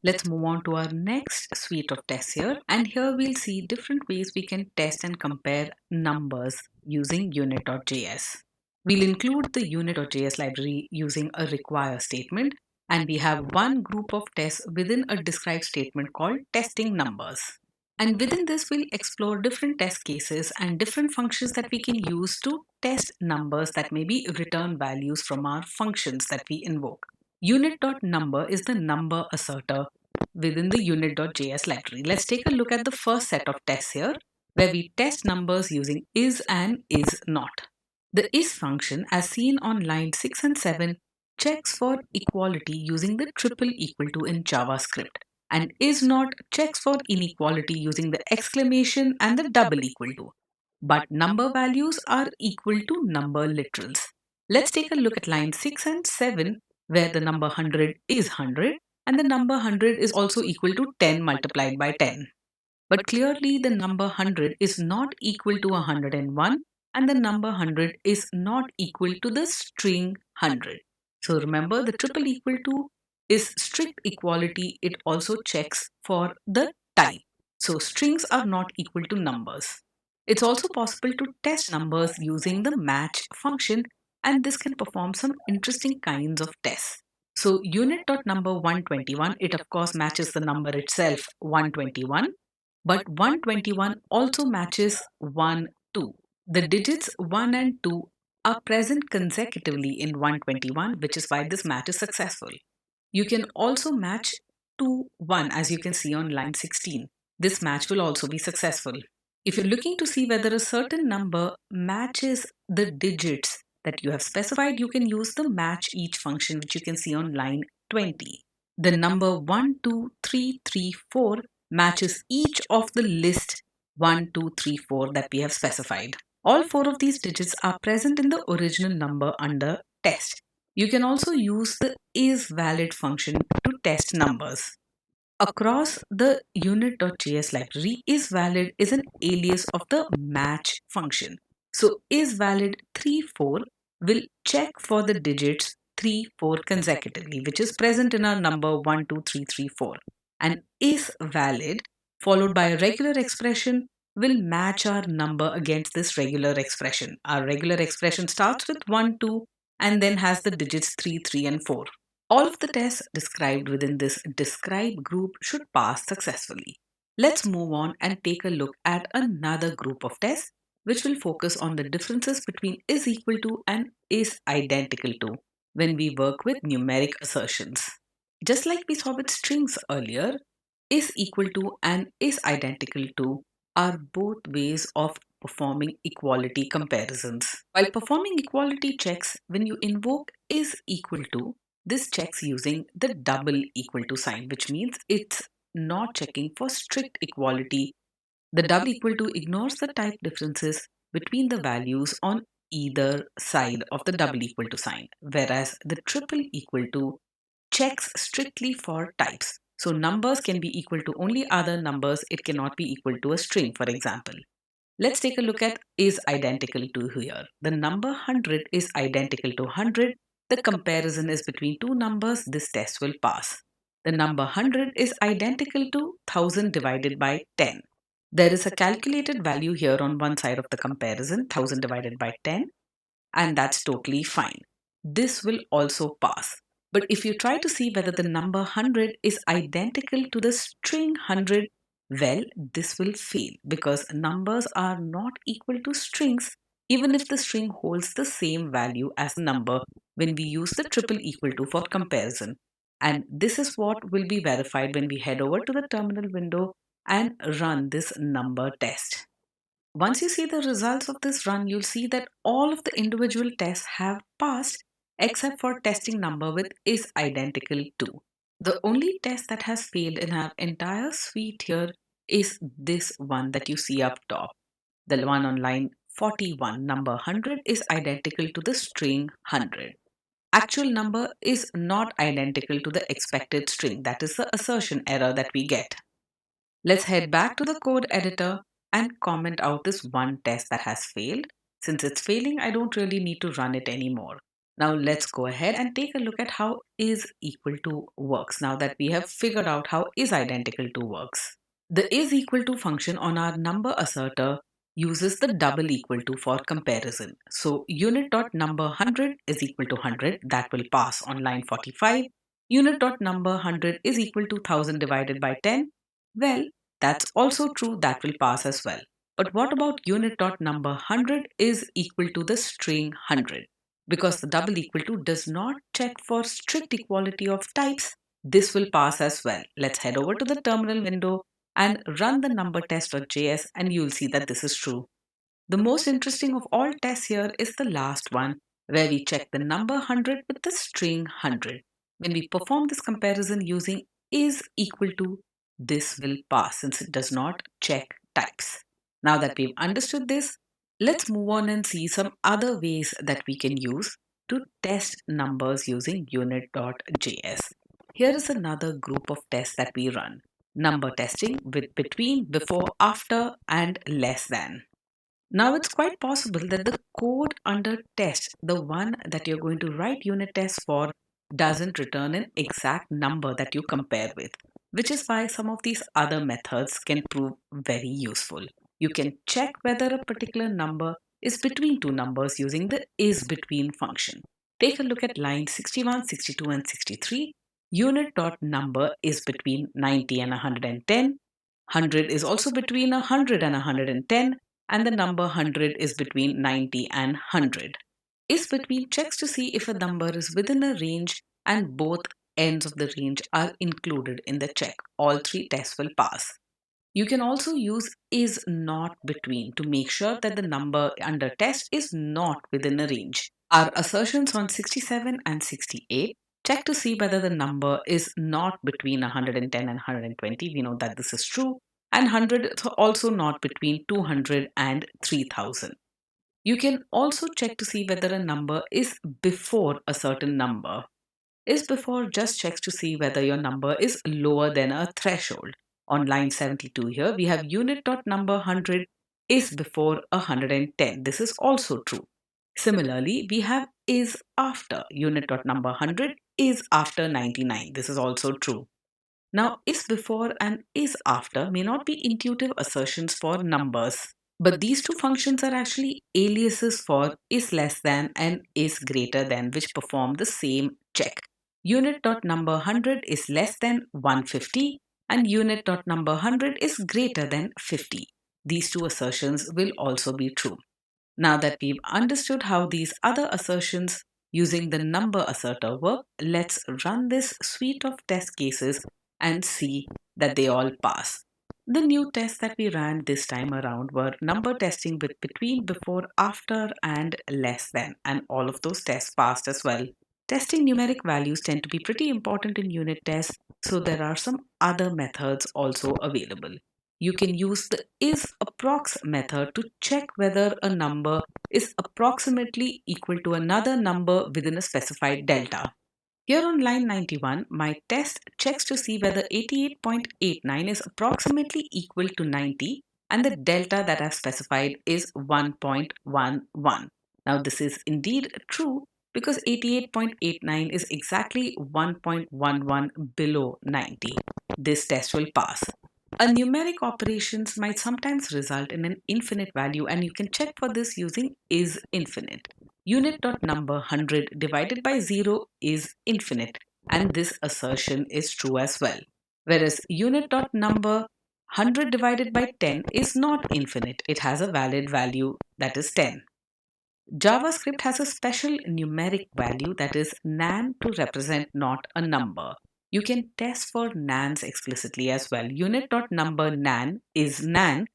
Let's move on to our next suite of tests here, and here we'll see different ways we can test and compare numbers using unit.js. We'll include the unit.js library using a require statement, and we have one group of tests within a describe statement called testing numbers. And within this, we'll explore different test cases and different functions that we can use to test numbers that may be return values from our functions that we invoke. Unit.number is the number asserter within the unit.js library. Let's take a look at the first set of tests here, where we test numbers using is and is not. The is function, as seen on line 6 and 7, checks for equality using the triple equal to in JavaScript, and is not checks for inequality using the exclamation and the double equal to. But number values are equal to number literals. Let's take a look at line 6 and 7, where the number 100 is 100 and the number 100 is also equal to 10 multiplied by 10. But clearly the number 100 is not equal to 101, and the number 100 is not equal to the string 100. So remember, the triple equal to is strict equality. It also checks for the type. So strings are not equal to numbers. It's also possible to test numbers using the match function, and this can perform some interesting kinds of tests. So unit.number 121, it of course matches the number itself 121, but 121 also matches 1, 2. The digits 1 and 2 are present consecutively in 121, which is why this match is successful. You can also match 2, 1, as you can see on line 16. This match will also be successful. If you're looking to see whether a certain number matches the digits that you have specified, you can use the match each function, which you can see on line 20. The number 1, 2, 3, 3, 4 matches each of the list 1, 2, 3, 4 that we have specified. All 4 of these digits are present in the original number under test. You can also use the isValid function to test numbers. Across the unit.js library, isValid is an alias of the match function. So isValid 34 will check for the digits 3, 4 consecutively, which is present in our number 1, 2, 3, 3, 4. And isValid followed by a regular expression will match our number against this regular expression. Our regular expression starts with 1, 2 and then has the digits 3, 3 and 4. All of the tests described within this describe group should pass successfully. Let's move on and take a look at another group of tests which will focus on the differences between is equal to and is identical to when we work with numeric assertions. Just like we saw with strings earlier, is equal to and is identical to are both ways of performing equality comparisons. While performing equality checks, when you invoke is equal to, this checks using the double equal to sign, which means it's not checking for strict equality. The double equal to ignores the type differences between the values on either side of the double equal to sign, whereas the triple equal to checks strictly for types. So numbers can be equal to only other numbers, it cannot be equal to a string, for example. Let's take a look at is identical to here. The number 100 is identical to 100, the comparison is between two numbers, this test will pass. The number 100 is identical to 1000 divided by 10. There is a calculated value here on one side of the comparison, 1000 divided by 10, and that's totally fine. This will also pass. But if you try to see whether the number 100 is identical to the string 100, well, this will fail because numbers are not equal to strings even if the string holds the same value as the number when we use the triple equal to for comparison. And this is what will be verified when we head over to the terminal window and run this number test. Once you see the results of this run, you'll see that all of the individual tests have passed except for testing number with is identical to. The only test that has failed in our entire suite here is this one that you see up top. The one on line 41, number 100 is identical to the string 100. Actual number is not identical to the expected string. That is the assertion error that we get. Let's head back to the code editor and comment out this one test that has failed. Since it's failing, I don't really need to run it anymore. Now let's go ahead and take a look at how is equal to works now that we have figured out how is identical to works. The is equal to function on our number asserter uses the double equal to for comparison. So unit.number 100 is equal to 100, that will pass on line 45. Unit.number 100 is equal to 1000 divided by 10. Well, that's also true, that will pass as well. But what about unit.number 100 is equal to the string 100? Because the double equal to does not check for strict equality of types, this will pass as well. Let's head over to the terminal window and run the number test.js and you'll see that this is true. The most interesting of all tests here is the last one, where we check the number 100 with the string 100. When we perform this comparison using is equal to, this will pass since it does not check types. Now that we've understood this, let's move on and see some other ways that we can use to test numbers using unit.js. Here is another group of tests that we run. Number testing with between, before, after, and less than. Now it's quite possible that the code under test, the one that you're going to write unit tests for, doesn't return an exact number that you compare with, which is why some of these other methods can prove very useful. You can check whether a particular number is between two numbers using the isBetween function. Take a look at line 61, 62, and 63. Unit.number is between 90 and 110. 100 is also between 100 and 110. And the number 100 is between 90 and 100. IsBetween checks to see if a number is within a range and both ends of the range are included in the check. All three tests will pass. You can also use isNotBetween to make sure that the number under test is not within a range. Our assertions on 67 and 68 check to see whether the number is not between 110 and 120. We know that this is true. And 100 is also not between 200 and 3000. You can also check to see whether a number is before a certain number. Is before just checks to see whether your number is lower than a threshold. On line 72 here, we have unit.number 100 is before 110. This is also true. Similarly, we have is after. Unit.number 100 is after 99. This is also true. Now, is before and is after may not be intuitive assertions for numbers, but these two functions are actually aliases for is less than and is greater than, which perform the same check. Unit.number 100 is less than 150 and unit.number 100 is greater than 50. These two assertions will also be true. Now that we've understood how these other assertions using the number asserter work, let's run this suite of test cases and see that they all pass. The new tests that we ran this time around were number testing with between, before, after, and less than, and all of those tests passed as well. Testing numeric values tend to be pretty important in unit tests, so there are some other methods also available. You can use the isApprox method to check whether a number is approximately equal to another number within a specified delta. Here on line 91, my test checks to see whether 88.89 is approximately equal to 90 and the delta that I've specified is 1.11. Now this is indeed true, because 88.89 is exactly 1.11 below 90. This test will pass. A numeric operations might sometimes result in an infinite value, and you can check for this using is infinite. Unit dot number 100 divided by 0 is infinite, and this assertion is true as well. Whereas unit dot number 100 divided by 10 is not infinite, it has a valid value, that is 10. JavaScript has a special numeric value, that is nan, to represent not a number. You can test for nans explicitly as well. Unit.number nan is nan.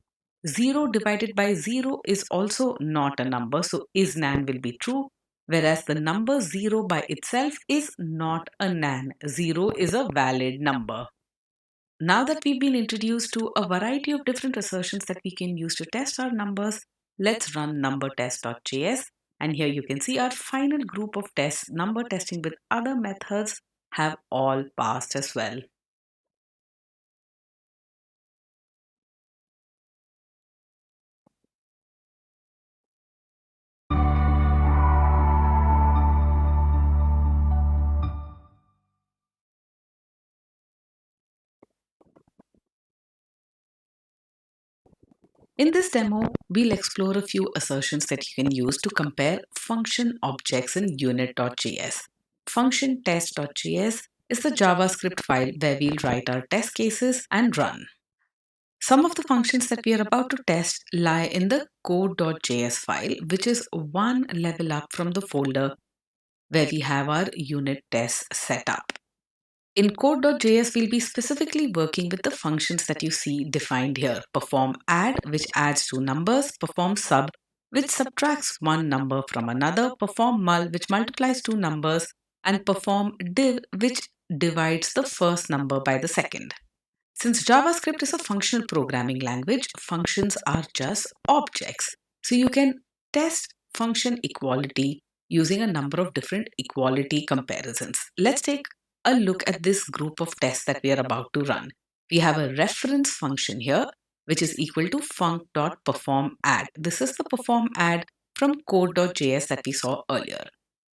0 divided by 0 is also not a number, so is nan will be true. Whereas the number 0 by itself is not a nan. 0 is a valid number. Now that we've been introduced to a variety of different assertions that we can use to test our numbers, let's run numbertest.js. And here you can see our final group of tests, number testing with other methods, have all passed as well. In this demo, we'll explore a few assertions that you can use to compare function objects in unit.js. Function test.js is the JavaScript file where we'll write our test cases and run. Some of the functions that we are about to test lie in the code.js file, which is one level up from the folder where we have our unit tests set up. In code.js, we'll be specifically working with the functions that you see defined here. Perform add, which adds two numbers. Perform sub, which subtracts one number from another. Perform mul, which multiplies two numbers. And perform div, which divides the first number by the second. Since JavaScript is a functional programming language, functions are just objects. So you can test function equality using a number of different equality comparisons. Let's take a look at this group of tests that we are about to run. We have a reference function here, which is equal to func.performAdd. This is the perform add from code.js that we saw earlier.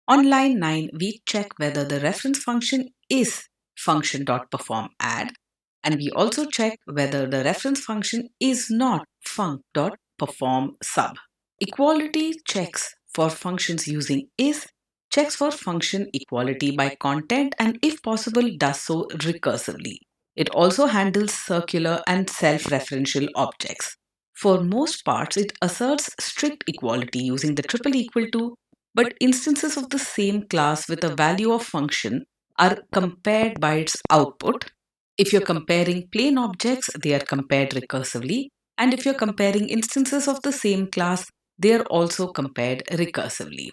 On line 9, we check whether the reference function is function.performAdd, and we also check whether the reference function is not func.performSub. Equality checks for functions using is, checks for function equality by content, and if possible does so recursively. It also handles circular and self-referential objects. For most parts, it asserts strict equality using the triple equal to, but instances of the same class with a value of function are compared by its output. If you're comparing plain objects, they are compared recursively, and if you're comparing instances of the same class, they are also compared recursively.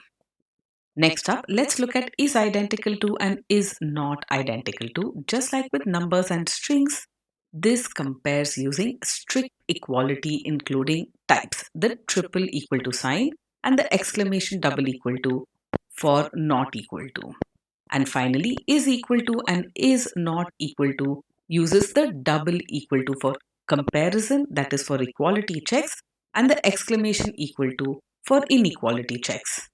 Next up, let's look at is identical to and is not identical to. Just like with numbers and strings, this compares using strict equality, including types, the triple equal to sign and the exclamation double equal to for not equal to. And finally, is equal to and is not equal to uses the double equal to for comparison, that is for equality checks, and the exclamation equal to for inequality checks.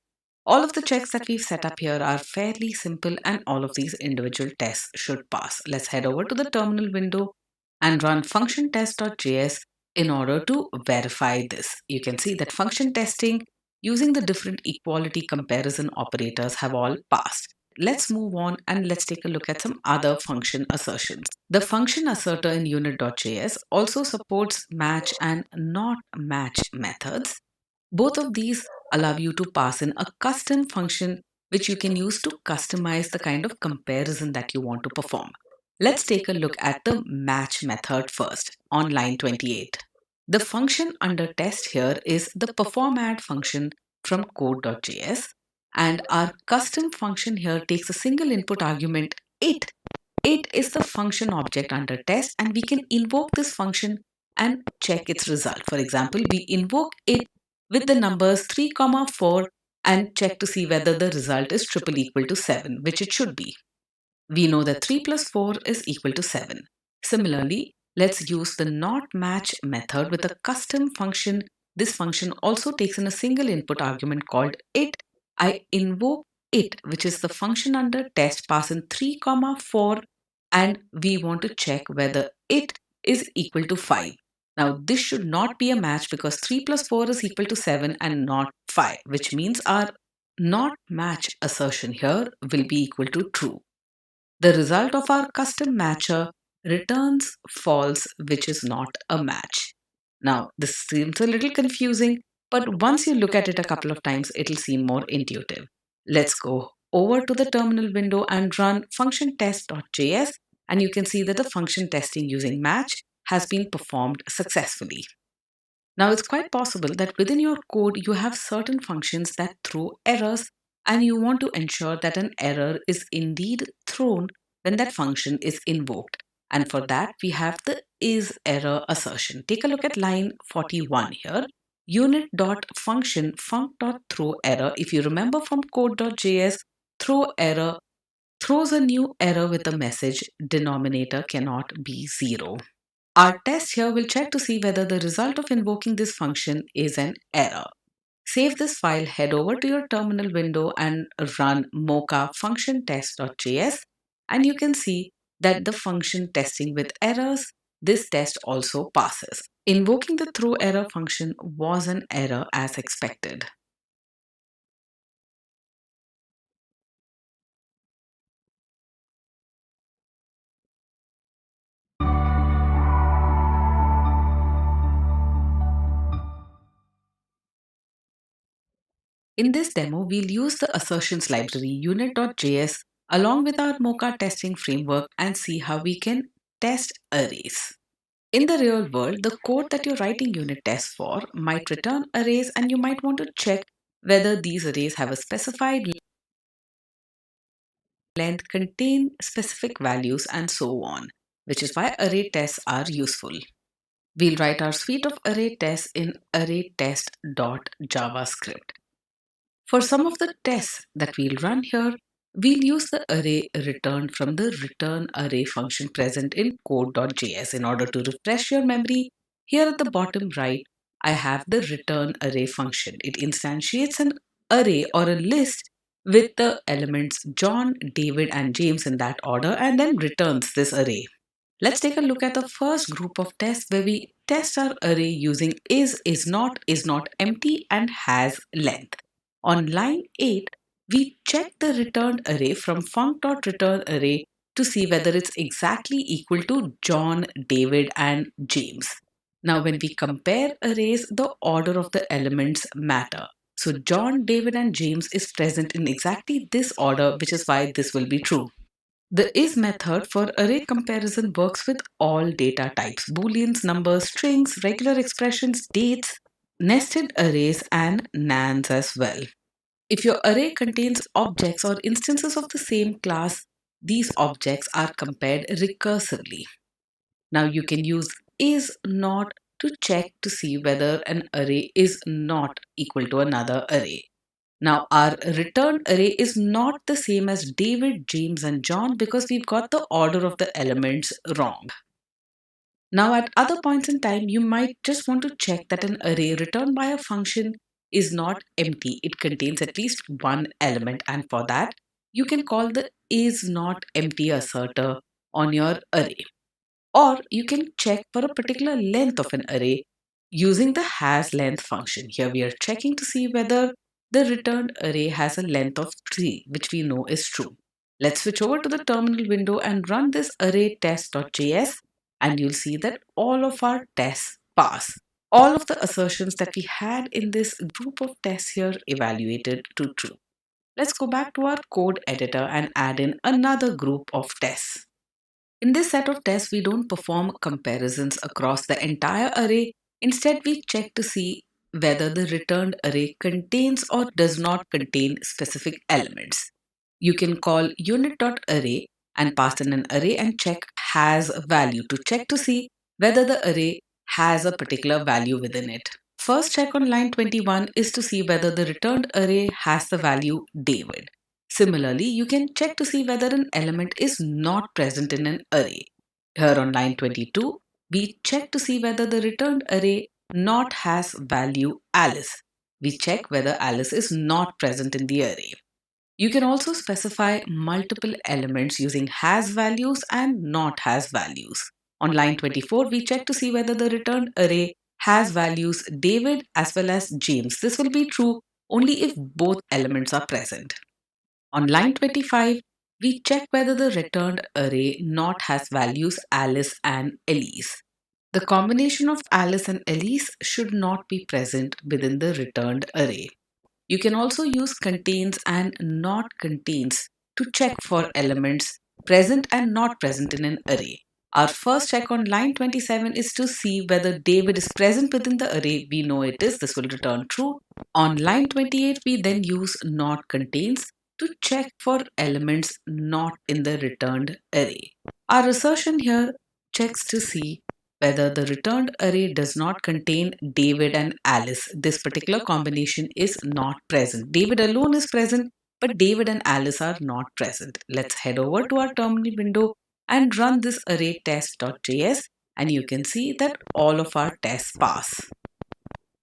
All of the checks that we've set up here are fairly simple, and all of these individual tests should pass. Let's head over to the terminal window and run function test.js in order to verify this. You can see that function testing using the different equality comparison operators have all passed. Let's move on and let's take a look at some other function assertions. The function asserter in unit.js also supports match and not match methods. Both of these allow you to pass in a custom function which you can use to customize the kind of comparison that you want to perform. Let's take a look at the match method first on line 28. The function under test here is the performAdd function from code.js, and our custom function here takes a single input argument 8. 8 is the function object under test, and we can invoke this function and check its result. For example, we invoke it with the numbers 3, 4 and check to see whether the result is triple equal to 7, which it should be. We know that 3 plus 4 is equal to 7. Similarly, let's use the not match method with a custom function. This function also takes in a single input argument called it. I invoke it, which is the function under test, pass in 3 comma 4, and we want to check whether it is equal to 5. Now this should not be a match because 3 plus 4 is equal to 7 and not 5, which means our not match assertion here will be equal to true. The result of our custom matcher returns false, which is not a match. Now, this seems a little confusing, but once you look at it a couple of times, it'll seem more intuitive. Let's go over to the terminal window and run function test.js, and you can see that the function testing using match has been performed successfully. Now, it's quite possible that within your code, you have certain functions that throw errors, and you want to ensure that an error is indeed thrown when that function is invoked. And for that, we have the is error assertion. Take a look at line 41 here. Unit.function func.throw error. If you remember from code.js, throw error throws a new error with a message denominator cannot be 0. Our test here will check to see whether the result of invoking this function is an error. Save this file, head over to your terminal window and run mocha function test.js, and you can see that the function testing with errors, this test also passes. Invoking the throw error function was an error as expected. In this demo, we'll use the assertions library unit.js along with our Mocha testing framework and see how we can test arrays. In the real world, the code that you're writing unit tests for might return arrays, and you might want to check whether these arrays have a specified length, contain specific values, and so on, which is why array tests are useful. We'll write our suite of array tests in arraytest.javascript. For some of the tests that we'll run here, we'll use the array returned from the return array function present in code.js. In order to refresh your memory, here at the bottom right, I have the return array function. It instantiates an array or a list with the elements John, David, and James in that order and then returns this array. Let's take a look at the first group of tests where we test our array using is not empty, and has length. On line 8, we check the returned array from func.returnArray to see whether it's exactly equal to John, David, and James. Now, when we compare arrays, the order of the elements matter. So John, David, and James is present in exactly this order, which is why this will be true. The is method for array comparison works with all data types: booleans, numbers, strings, regular expressions, dates, nested arrays, and nans as well. If your array contains objects or instances of the same class, these objects are compared recursively. Now you can use is not to check to see whether an array is not equal to another array. Now, our return array is not the same as David, James, and John because we've got the order of the elements wrong. Now, at other points in time, you might just want to check that an array returned by a function is not empty. It contains at least one element, and for that, you can call the is not empty asserter on your array. Or you can check for a particular length of an array using the hasLength function. Here we are checking to see whether the returned array has a length of 3, which we know is true. Let's switch over to the terminal window and run this array test.js, and you'll see that all of our tests pass. All of the assertions that we had in this group of tests here evaluated to true. Let's go back to our code editor and add in another group of tests. In this set of tests, we don't perform comparisons across the entire array. Instead, we check to see whether the returned array contains or does not contain specific elements. You can call unit.array and pass in an array and check has value to check to see whether the array has a particular value within it. First check on line 21 is to see whether the returned array has the value David. Similarly, you can check to see whether an element is not present in an array. Here on line 22, we check to see whether the returned array not has value Alice. We check whether Alice is not present in the array. You can also specify multiple elements using has values and not has values. On line 24, we check to see whether the returned array has values David as well as James. This will be true only if both elements are present. On line 25, we check whether the returned array not has values Alice and Elise. The combination of Alice and Elise should not be present within the returned array. You can also use contains and not contains to check for elements present and not present in an array. Our first check on line 27 is to see whether David is present within the array. We know it is. This will return true. On line 28, we then use not contains to check for elements not in the returned array. Our assertion here checks to see whether the returned array does not contain David and Alice. This particular combination is not present. David alone is present, but David and Alice are not present. Let's head over to our terminal window and run this array test.js, and you can see that all of our tests pass.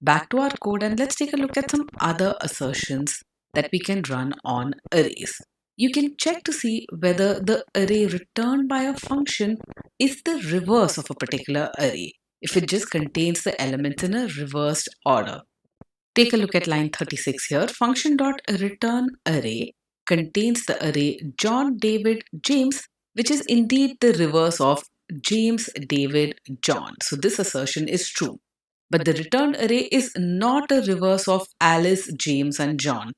Back to our code, and let's take a look at some other assertions that we can run on arrays. You can check to see whether the array returned by a function is the reverse of a particular array, if it just contains the elements in a reversed order. Take a look at line 36 here. Function.returnArray contains the array John, David, James, which is indeed the reverse of James, David, John. So this assertion is true. But the returned array is not a reverse of Alice, James, and John.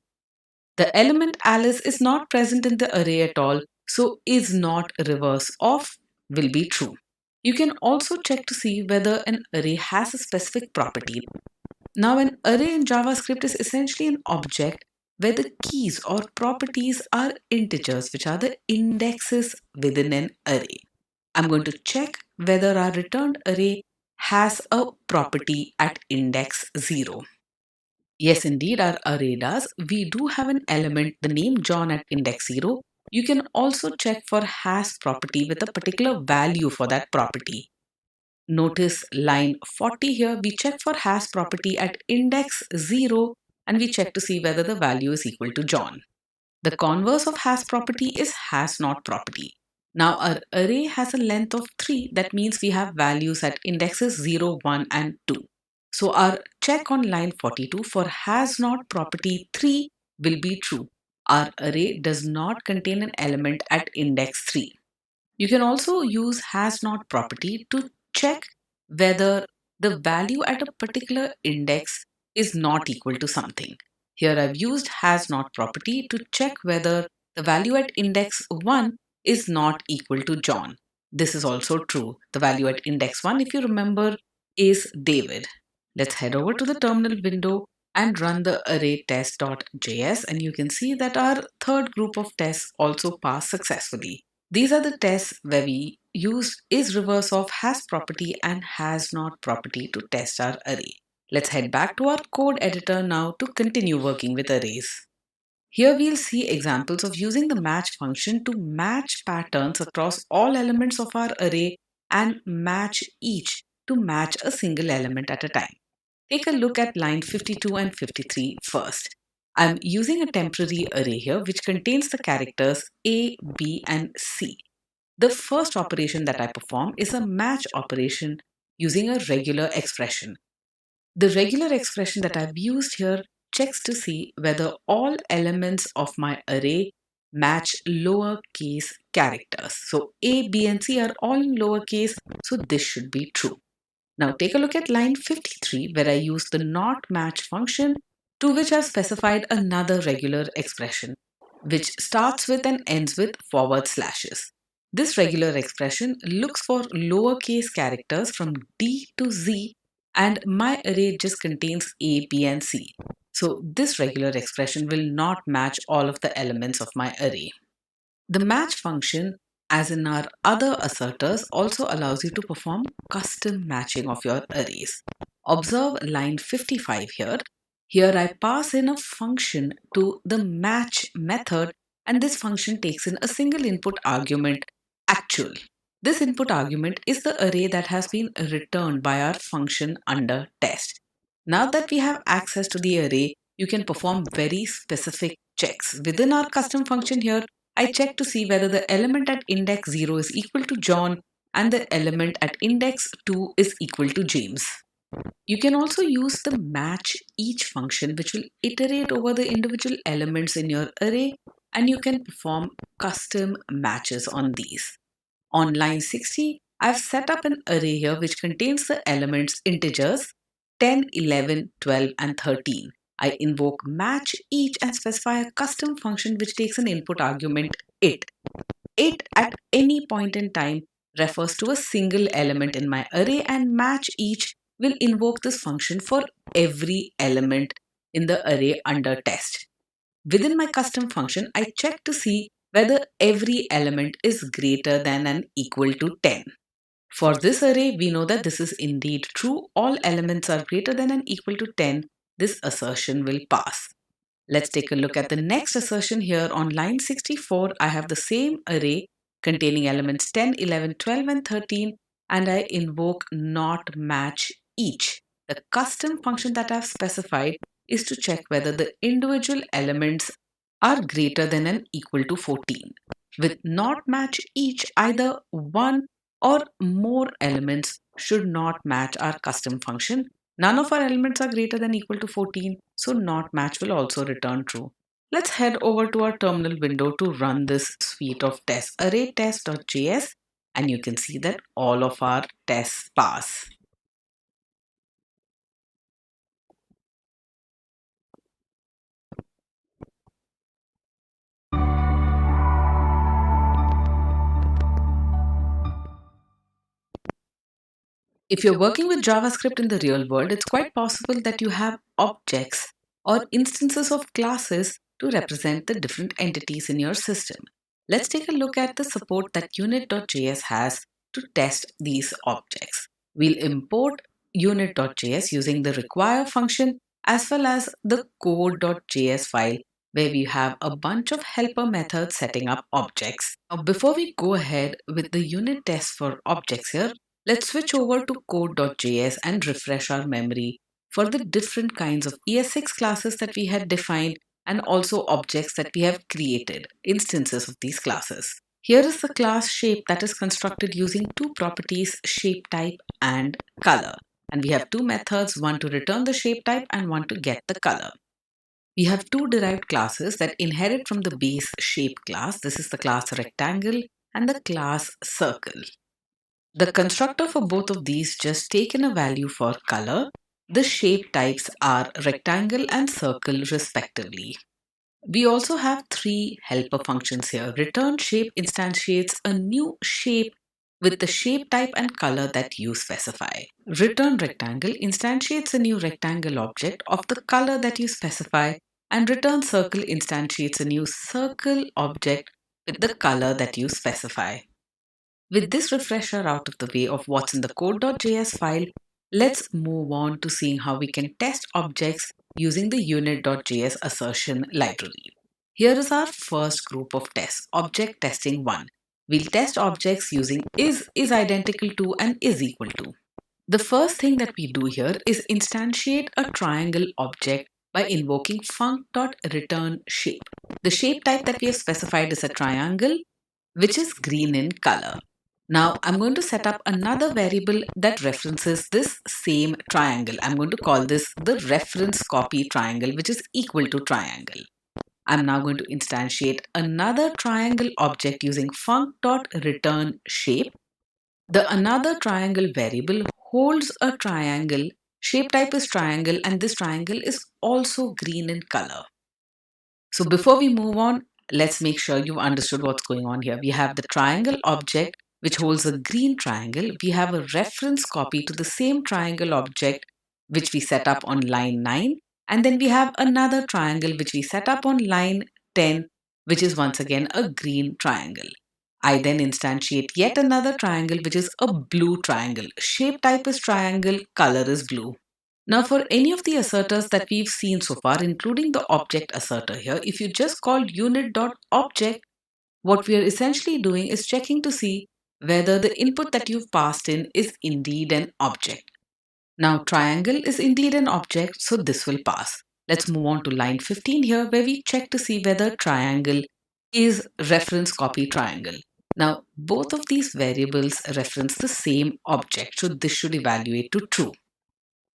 The element Alice is not present in the array at all, so is not a reverse of will be true. You can also check to see whether an array has a specific property. Now, an array in JavaScript is essentially an object where the keys or properties are integers, which are the indexes within an array. I'm going to check whether our returned array has a property at index 0. Yes, indeed, our array does. We do have an element, the name John, at index 0. You can also check for has property with a particular value for that property. Notice line 40 here, we check for has property at index 0 and we check to see whether the value is equal to John. The converse of has property is has not property. Now our array has a length of 3, that means we have values at indexes 0, 1 and 2. So our check on line 42 for has not property 3 will be true. Our array does not contain an element at index 3. You can also use has not property to check whether the value at a particular index is not equal to something. Here I've used has not property to check whether the value at index 1 is not equal to John. This is also true. The value at index 1, if you remember, is David. Let's head over to the terminal window and run the array test.js, and you can see that our third group of tests also passed successfully. These are the tests where we used is reverse of has property and has not property to test our array. Let's head back to our code editor now to continue working with arrays. Here we'll see examples of using the match function to match patterns across all elements of our array and match each to match a single element at a time. Take a look at line 52 and 53 first. I'm using a temporary array here which contains the characters A, B, and C. The first operation that I perform is a match operation using a regular expression. The regular expression that I've used here checks to see whether all elements of my array match lowercase characters. So A, B, and C are all in lowercase, so this should be true. Now take a look at line 53 where I use the not match function to which I've specified another regular expression which starts with and ends with forward slashes. This regular expression looks for lowercase characters from D to Z and my array just contains A, B and C. So this regular expression will not match all of the elements of my array. The match function, as in our other asserters, also allows you to perform custom matching of your arrays. Observe line 55 here. Here I pass in a function to the match method, and this function takes in a single input argument, actual. This input argument is the array that has been returned by our function under test. Now that we have access to the array, you can perform very specific checks. Within our custom function here, I check to see whether the element at index 0 is equal to John and the element at index 2 is equal to James. You can also use the match each function, which will iterate over the individual elements in your array, and you can perform custom matches on these. On line 60, I've set up an array here which contains the elements integers 10, 11, 12, and 13. I invoke match each and specify a custom function which takes an input argument it. It at any point in time refers to a single element in my array, and match each will invoke this function for every element in the array under test. Within my custom function, I check to see whether every element is greater than and equal to 10. For this array, we know that this is indeed true. All elements are greater than and equal to 10. This assertion will pass. Let's take a look at the next assertion here. On line 64, I have the same array containing elements 10, 11, 12, and 13, and I invoke not match each. The custom function that I've specified is to check whether the individual elements are greater than and equal to 14. With not match each, either one or more elements should not match our custom function. None of our elements are greater than equal to 14, so not match will also return true. Let's head over to our terminal window to run this suite of tests, array test.js, and you can see that all of our tests pass. If you're working with JavaScript in the real world, it's quite possible that you have objects or instances of classes to represent the different entities in your system. Let's take a look at the support that unit.js has to test these objects. We'll import unit.js using the require function as well as the code.js file where we have a bunch of helper methods setting up objects. Now, before we go ahead with the unit test for objects here, let's switch over to code.js and refresh our memory for the different kinds of ES6 classes that we had defined and also objects that we have created, instances of these classes. Here is the class shape that is constructed using two properties, shape type and color. And we have two methods, one to return the shape type and one to get the color. We have two derived classes that inherit from the base shape class. This is the class rectangle and the class circle. The constructor for both of these just take in a value for color. The shape types are rectangle and circle respectively. We also have three helper functions here. Return shape instantiates a new shape with the shape type and color that you specify. Return rectangle instantiates a new rectangle object of the color that you specify, and return circle instantiates a new circle object with the color that you specify. With this refresher out of the way of what's in the code.js file, let's move on to seeing how we can test objects using the unit.js assertion library. Here is our first group of tests, object testing 1. We'll test objects using is identical to and is equal to. The first thing that we do here is instantiate a triangle object by invoking func.returnShape. The shape type that we have specified is a triangle, which is green in color. Now I'm going to set up another variable that references this same triangle. I'm going to call this the reference copy triangle, which is equal to triangle. I'm now going to instantiate another triangle object using func.returnShape. The another triangle variable holds a triangle, shape type is triangle, and this triangle is also green in color. So before we move on, let's make sure you understood what's going on here. We have the triangle object which holds a green triangle. We have a reference copy to the same triangle object which we set up on line 9. And then we have another triangle which we set up on line 10, which is once again a green triangle. I then instantiate yet another triangle which is a blue triangle. Shape type is triangle, color is blue. Now for any of the asserters that we've seen so far, including the object asserter here, if you just call unit.object, what we are essentially doing is checking to see whether the input that you've passed in is indeed an object. Now triangle is indeed an object, so this will pass. Let's move on to line 15 here, where we check to see whether triangle is reference copy triangle. Now, both of these variables reference the same object, so this should evaluate to true.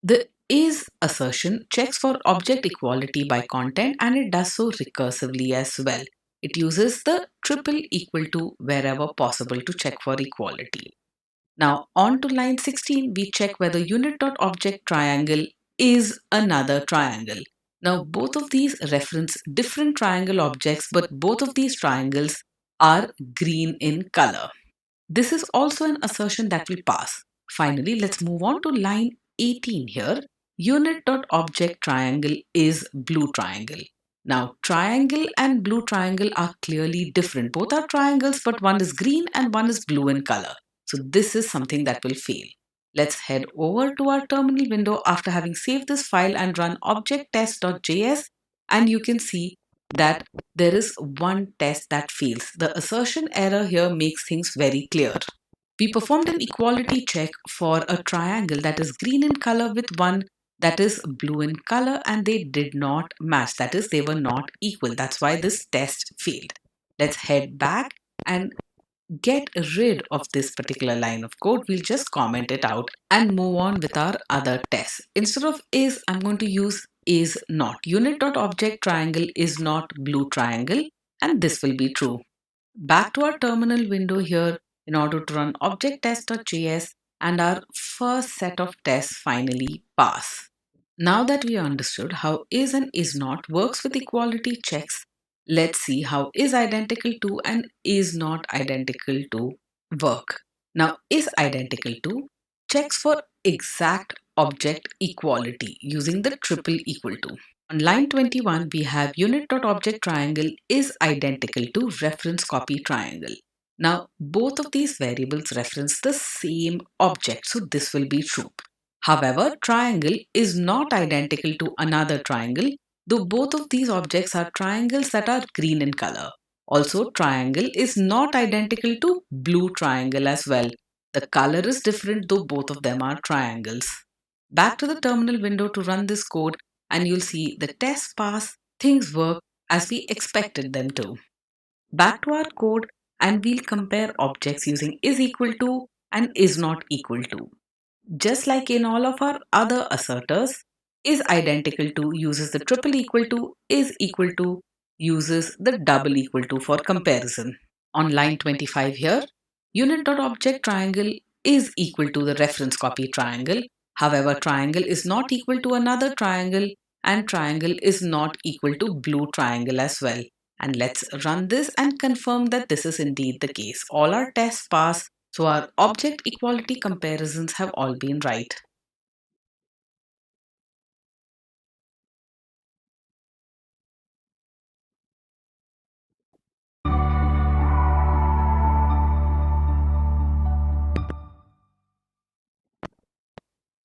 The is assertion checks for object equality by content, and it does so recursively as well. It uses the triple equal to wherever possible to check for equality. Now, on to line 16, we check whether unit.object triangle is another triangle. Now, both of these reference different triangle objects, but both of these triangles are green in color. This is also an assertion that will pass. Finally, let's move on to line 18 here. Unit.object triangle is blue triangle. Now, triangle and blue triangle are clearly different. Both are triangles, but one is green and one is blue in color. So, this is something that will fail. Let's head over to our terminal window after having saved this file and run object_test.js, and you can see that there is one test that fails. The assertion error here makes things very clear. We performed an equality check for a triangle that is green in color with one that is blue in color, and they did not match. That is, they were not equal. That's why this test failed. Let's head back and get rid of this particular line of code. We'll just comment it out and move on with our other tests. Instead of is, I'm going to use is not. Unit.object triangle is not blue triangle, and this will be true. Back to our terminal window here in order to run object_test.js, and our first set of tests finally pass. Now that we understood how is and is not works with equality checks, let's see how is identical to and is not identical to work. Now, is identical to checks for exact object equality using the triple equal to. On line 21, we have unit.object triangle is identical to reference copy triangle. Now, both of these variables reference the same object, so this will be true. However, triangle is not identical to another triangle, though both of these objects are triangles that are green in color. Also, triangle is not identical to blue triangle as well. The color is different, though both of them are triangles. Back to the terminal window to run this code, and you'll see the tests pass, things work as we expected them to. Back to our code, and we'll compare objects using is equal to and is not equal to. Just like in all of our other asserters, is identical to uses the triple equal to, is equal to uses the double equal to for comparison. On line 25 here, unit.object triangle is equal to the reference copy triangle. However, triangle is not equal to another triangle, and triangle is not equal to blue triangle as well. And let's run this and confirm that this is indeed the case. All our tests pass, so our object equality comparisons have all been right.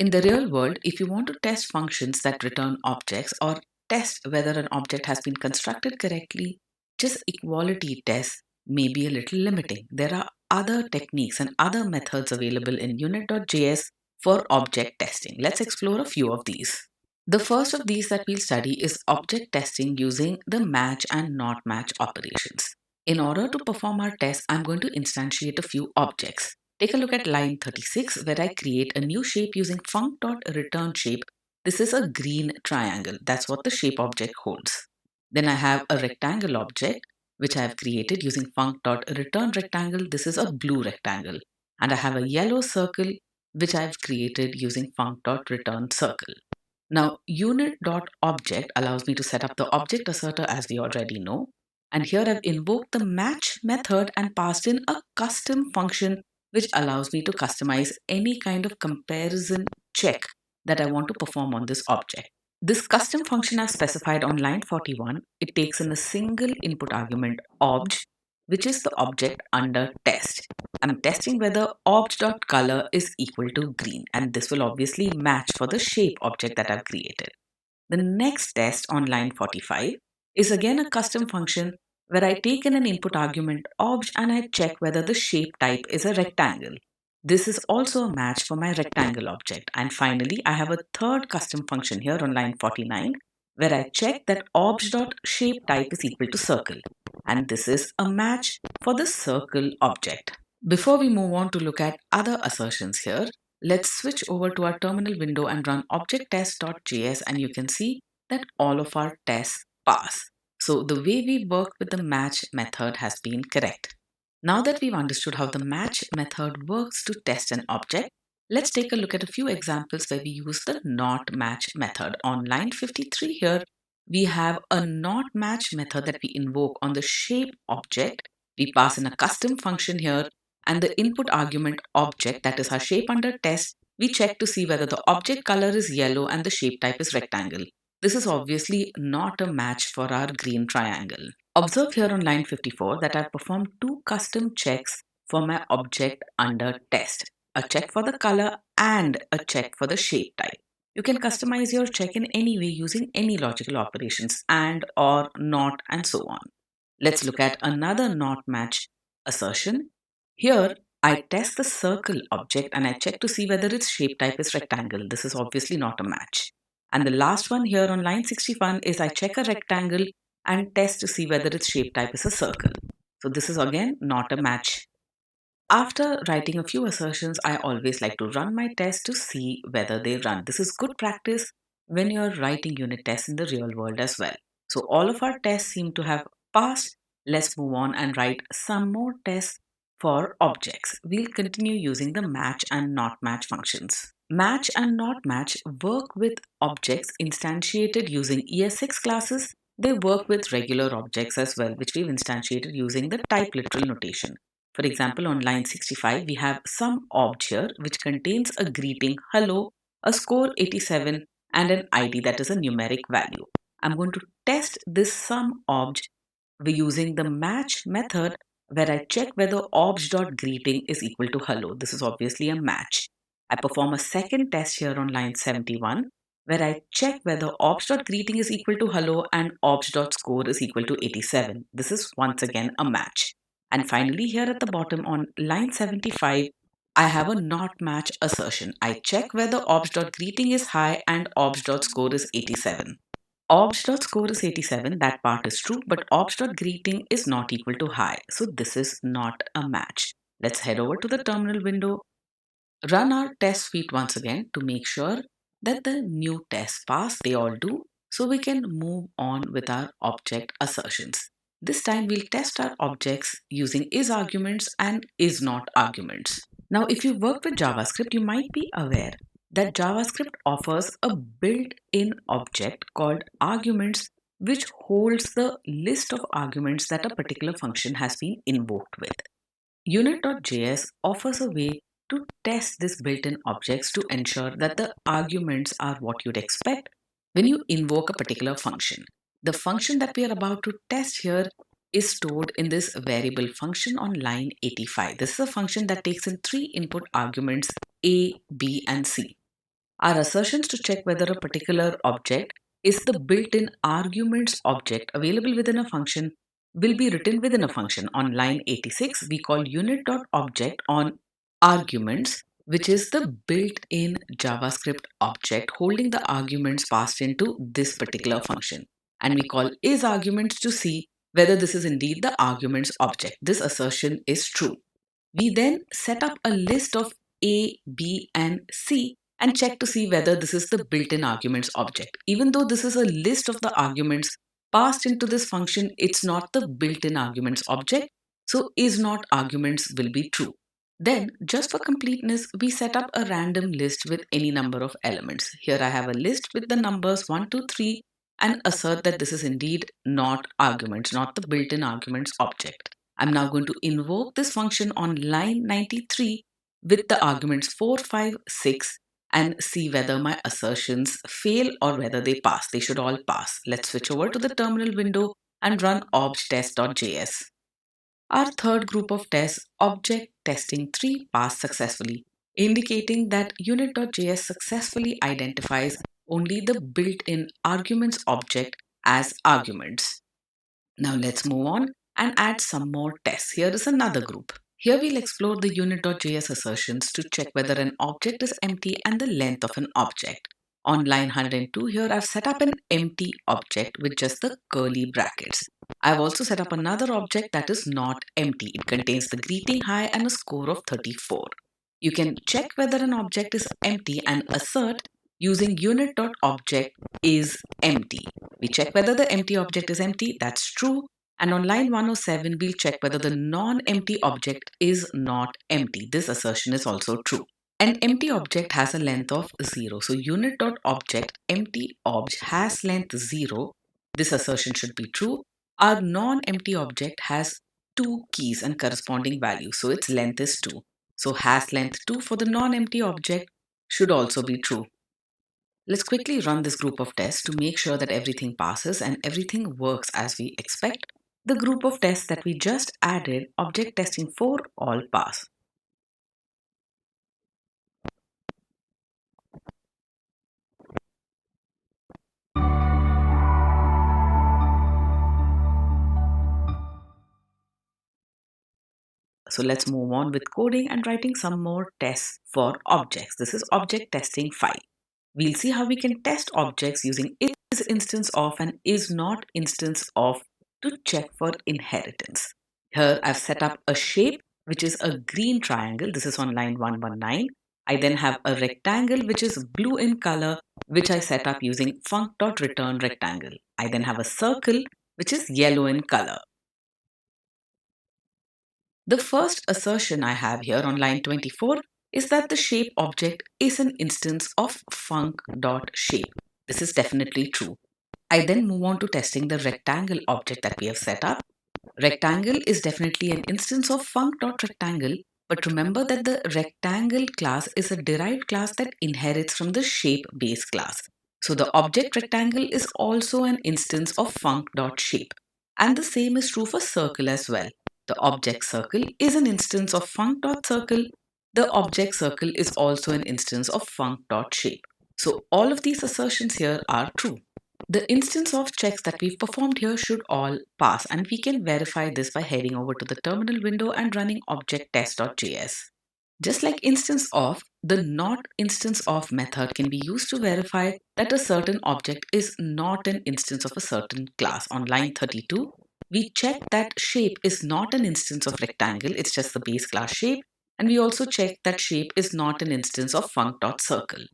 In the real world, if you want to test functions that return objects or test whether an object has been constructed correctly, just equality tests may be a little limiting. There are other techniques and other methods available in unit.js for object testing. Let's explore a few of these. The first of these that we'll study is object testing using the match and not match operations. In order to perform our test, I'm going to instantiate a few objects. Take a look at line 36, where I create a new shape using func.returnShape. This is a green triangle. That's what the shape object holds. Then I have a rectangle object, which I have created using func.returnRectangle. This is a blue rectangle. And I have a yellow circle, which I have created using func.returnCircle. Now, unit.object allows me to set up the object asserter as we already know. And here I've invoked the match method and passed in a custom function which allows me to customize any kind of comparison check that I want to perform on this object. This custom function I've specified on line 41, it takes in a single input argument obj, which is the object under test. I'm testing whether obj.color is equal to green, and this will obviously match for the shape object that I've created. The next test on line 45 is again a custom function where I take in an input argument obj and I check whether the shape type is a rectangle. This is also a match for my rectangle object. And finally, I have a third custom function here on line 49 where I check that obj.shapeType is equal to circle. And this is a match for the circle object. Before we move on to look at other assertions here, let's switch over to our terminal window and run object_test.js, and you can see that all of our tests pass. So the way we work with the match method has been correct. Now that we've understood how the match method works to test an object, let's take a look at a few examples where we use the not match method. On line 53 here, we have a not match method that we invoke on the shape object. We pass in a custom function here, and the input argument object, that is our shape under test, we check to see whether the object color is yellow and the shape type is rectangle. This is obviously not a match for our green triangle. Observe here on line 54 that I've performed two custom checks for my object under test. A check for the color and a check for the shape type. You can customize your check in any way using any logical operations and, or, not, and so on. Let's look at another not match assertion. Here, I test the circle object and I check to see whether its shape type is rectangle. This is obviously not a match. And the last one here on line 61 is I check a rectangle and test to see whether its shape type is a circle. So this is again not a match. After writing a few assertions, I always like to run my tests to see whether they run. This is good practice when you're writing unit tests in the real world as well. So all of our tests seem to have passed. Let's move on and write some more tests for objects. We'll continue using the match and not match functions. Match and not match work with objects instantiated using ES6 classes. They work with regular objects as well, which we've instantiated using the type literal notation. For example, on line 65, we have some obj here which contains a greeting hello, a score 87, and an ID that is a numeric value. I'm going to test this sum obj using the match method where I check whether obj.greeting is equal to hello. This is obviously a match. I perform a second test here on line 71 where I check whether obj.greeting is equal to hello and obj.score is equal to 87. This is once again a match. And finally, here at the bottom on line 75, I have a not match assertion. I check whether obj.greeting is high and obj.score is 87. Obj.score is 87, that part is true, but obj.greeting is not equal to high. So this is not a match. Let's head over to the terminal window, run our test suite once again to make sure that the new tests pass. They all do. So we can move on with our object assertions. This time we'll test our objects using is arguments and is not arguments. Now, if you work with JavaScript, you might be aware that JavaScript offers a built-in object called arguments, which holds the list of arguments that a particular function has been invoked with. Unit.js offers a way to test this built-in objects to ensure that the arguments are what you'd expect when you invoke a particular function. The function that we are about to test here is stored in this variable function on line 85. This is a function that takes in three input arguments A, B, and C. Our assertions to check whether a particular object is the built-in arguments object available within a function will be written within a function. On line 86, we call unit.object on arguments, which is the built-in JavaScript object holding the arguments passed into this particular function. And we call isArguments to see whether this is indeed the arguments object. This assertion is true. We then set up a list of A, B, and C and check to see whether this is the built-in arguments object. Even though this is a list of the arguments passed into this function, it's not the built-in arguments object, so is not arguments will be true. Then, just for completeness, we set up a random list with any number of elements. Here I have a list with the numbers 1, 2, 3 and assert that this is indeed not arguments, not the built-in arguments object. I'm now going to invoke this function on line 93 with the arguments 4, 5, 6 and see whether my assertions fail or whether they pass. They should all pass. Let's switch over to the terminal window and run obj.test.js. Our third group of tests, object testing 3, passed successfully, indicating that unit.js successfully identifies only the built-in arguments object as arguments. Now let's move on and add some more tests. Here is another group. Here we'll explore the unit.js assertions to check whether an object is empty and the length of an object. On line 102 here, I've set up an empty object with just the curly brackets. I've also set up another object that is not empty. It contains the greeting hi and a score of 34. You can check whether an object is empty and assert using unit.object is empty. We check whether the empty object is empty, that's true. And on line 107, we'll check whether the non-empty object is not empty. This assertion is also true. An empty object has a length of 0. So unit.object empty obj has length 0. This assertion should be true. Our non-empty object has two keys and corresponding values. So its length is 2. So has length 2 for the non-empty object should also be true. Let's quickly run this group of tests to make sure that everything passes and everything works as we expect. The group of tests that we just added, object testing 4, all pass. So let's move on with coding and writing some more tests for objects. This is object testing 5. We'll see how we can test objects using is instance of and is not instance of to check for inheritance. Here I've set up a shape which is a green triangle. This is on line 119. I then have a rectangle which is blue in color, which I set up using func.return rectangle. I then have a circle which is yellow in color. The first assertion I have here on line 24 is that the shape object is an instance of func.shape. This is definitely true. I then move on to testing the rectangle object that we have set up. Rectangle is definitely an instance of func.rectangle, but remember that the rectangle class is a derived class that inherits from the shape base class. So the object rectangle is also an instance of func.shape. And the same is true for circle as well. The object circle is an instance of func.circle. The object circle is also an instance of func.shape. So all of these assertions here are true. The instance of checks that we've performed here should all pass, and we can verify this by heading over to the terminal window and running object test.js. Just like instance of, the not instance of method can be used to verify that a certain object is not an instance of a certain class. On line 32, we check that shape is not an instance of rectangle, it's just the base class shape, and we also check that shape is not an instance of func.circle.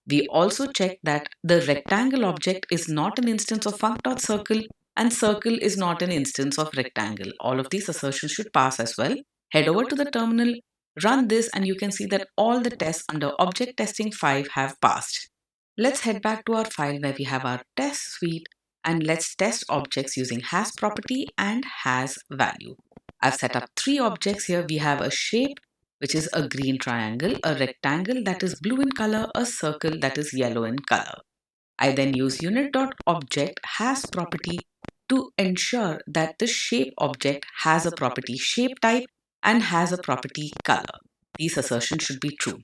We also check that the rectangle object is not an instance of func.circle and circle is not an instance of rectangle. All of these assertions should pass as well. Head over to the terminal, run this, and you can see that all the tests under object testing 5 have passed. Let's head back to our file where we have our test suite and let's test objects using has property and has value. I've set up 3 objects here. We have a shape, which is a green triangle, a rectangle that is blue in color, a circle that is yellow in color. I then use unit.object has property to ensure that the shape object has a property shape type and has a property color. These assertions should be true.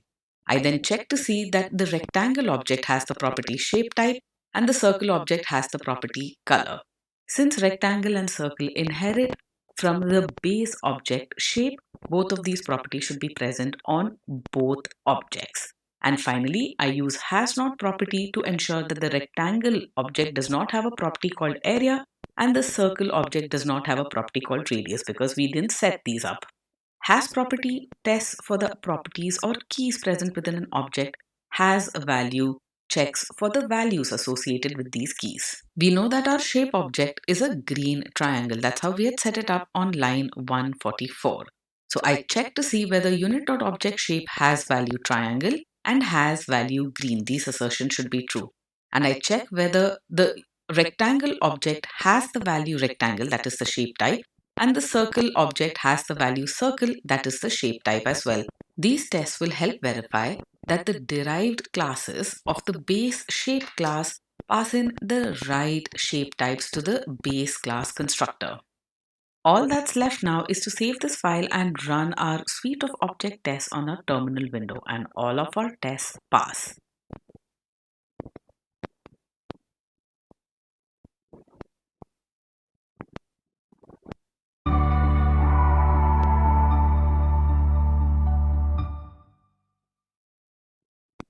I then check to see that the rectangle object has the property shape type and the circle object has the property color. Since rectangle and circle inherit from the base object shape, both of these properties should be present on both objects. And finally, I use has not property to ensure that the rectangle object does not have a property called area and the circle object does not have a property called radius because we didn't set these up. Has property tests for the properties or keys present within an object. Has a value checks for the values associated with these keys. We know that our shape object is a green triangle. That's how we had set it up on line 144. So I check to see whether unit.object shape has value triangle and has value green. These assertions should be true. And I check whether the rectangle object has the value rectangle, that is the shape type, and the circle object has the value circle, that is the shape type as well. These tests will help verify that the derived classes of the base shape class pass in the right shape types to the base class constructor. All that's left now is to save this file and run our suite of object tests on our terminal window, and all of our tests pass.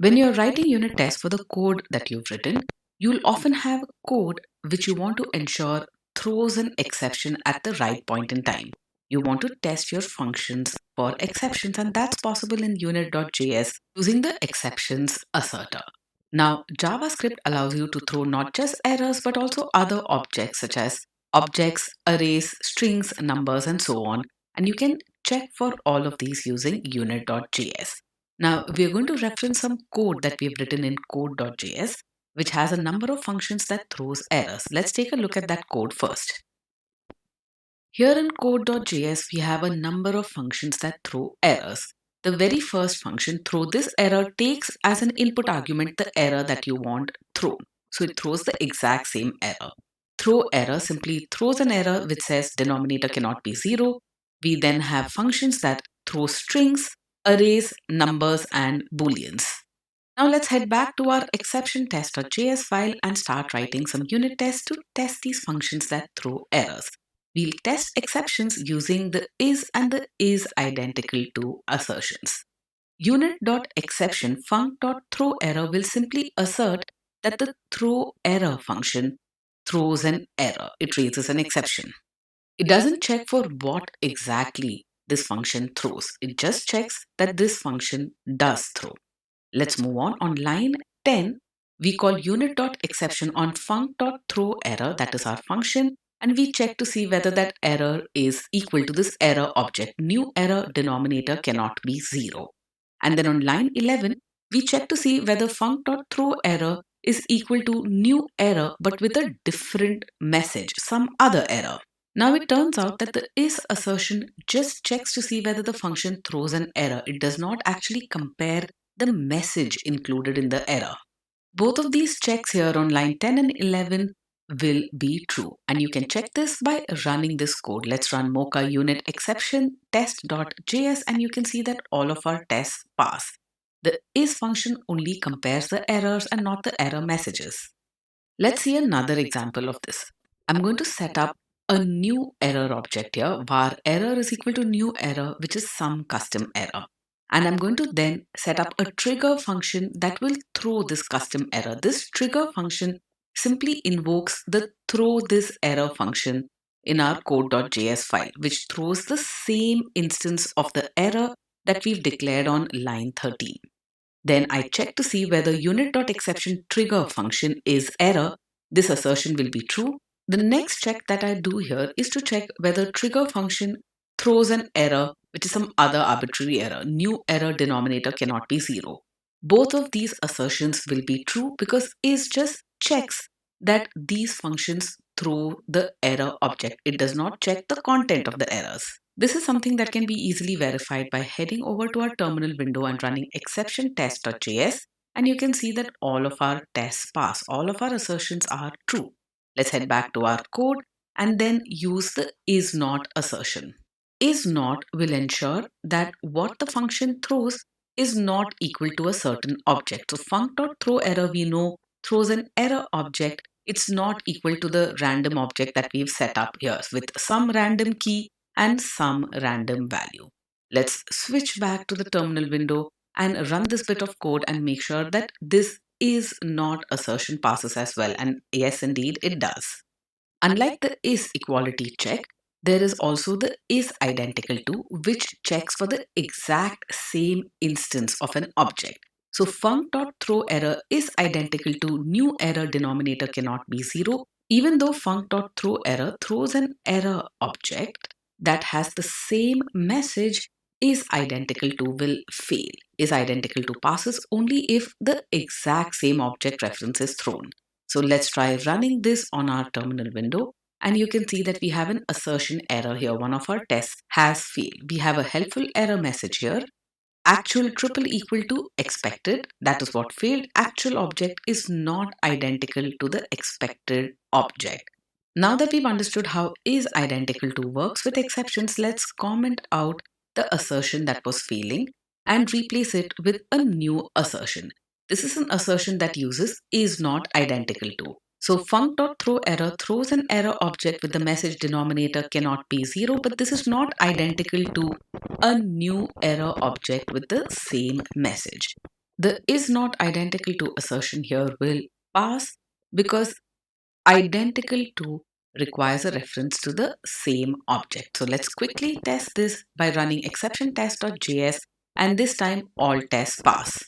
When you're writing unit tests for the code that you've written, you'll often have code which you want to ensure throws an exception at the right point in time. You want to test your functions for exceptions, and that's possible in unit.js using the exceptions asserter. Now, JavaScript allows you to throw not just errors but also other objects such as objects, arrays, strings, numbers, and so on. And you can check for all of these using unit.js. Now, we're going to reference some code that we've written in code.js, which has a number of functions that throws errors. Let's take a look at that code first. Here in code.js, we have a number of functions that throw errors. The very first function, throw this error, takes as an input argument the error that you want thrown. So it throws the exact same error. Throw error simply throws an error which says denominator cannot be 0. We then have functions that throw strings, arrays, numbers, and booleans. Now let's head back to our exception test.js file and start writing some unit tests to test these functions that throw errors. We'll test exceptions using the is and the is identical to assertions. Unit.exception func.throwError will simply assert that the throwError function throws an error. It raises an exception. It doesn't check for what exactly this function throws. It just checks that this function does throw. Let's move on. On line 10, we call unit.exception on func.throwError, that is our function, and we check to see whether that error is equal to this error object. New error denominator cannot be 0. And then on line 11, we check to see whether func.throwError is equal to new error but with a different message, some other error. Now it turns out that the is assertion just checks to see whether the function throws an error. It does not actually compare the message included in the error. Both of these checks here on line 10 and 11 will be true. And you can check this by running this code. Let's run Mocha unit exception test.js and you can see that all of our tests pass. The is function only compares the errors and not the error messages. Let's see another example of this. I'm going to set up a new error object here, var error is equal to new error, which is some custom error. And I'm going to then set up a trigger function that will throw this custom error. This trigger function simply invokes the throw this error function in our code.js file, which throws the same instance of the error that we've declared on line 13. Then I check to see whether unit.exception trigger function is error. This assertion will be true. The next check that I do here is to check whether trigger function throws an error, which is some other arbitrary error. New error denominator cannot be 0. Both of these assertions will be true because is just checks that these functions throw the error object. It does not check the content of the errors. This is something that can be easily verified by heading over to our terminal window and running exception test.js, and you can see that all of our tests pass. All of our assertions are true. Let's head back to our code and then use the is not assertion. Is not will ensure that what the function throws is not equal to a certain object. So func.throwError we know throws an error object. It's not equal to the random object that we've set up here with some random key and some random value. Let's switch back to the terminal window and run this bit of code and make sure that this is not assertion passes as well. And yes, indeed, it does. Unlike the is equality check, there is also the is identical to, which checks for the exact same instance of an object. So func.throwError is identical to new error denominator cannot be 0, even though func.throwError throws an error object that has the same message is identical to will fail. Is identical to passes only if the exact same object reference is thrown. So let's try running this on our terminal window. And you can see that we have an assertion error here. One of our tests has failed. We have a helpful error message here. Actual triple equal to expected. That is what failed. Actual object is not identical to the expected object. Now that we've understood how is identical to works with exceptions, let's comment out the assertion that was failing and replace it with a new assertion. This is an assertion that uses is not identical to. So func.throwError throws an error object with the message denominator cannot be 0, but this is not identical to a new error object with the same message. The is not identical to assertion here will pass because identical to requires a reference to the same object. So let's quickly test this by running exception test.js, and this time all tests pass.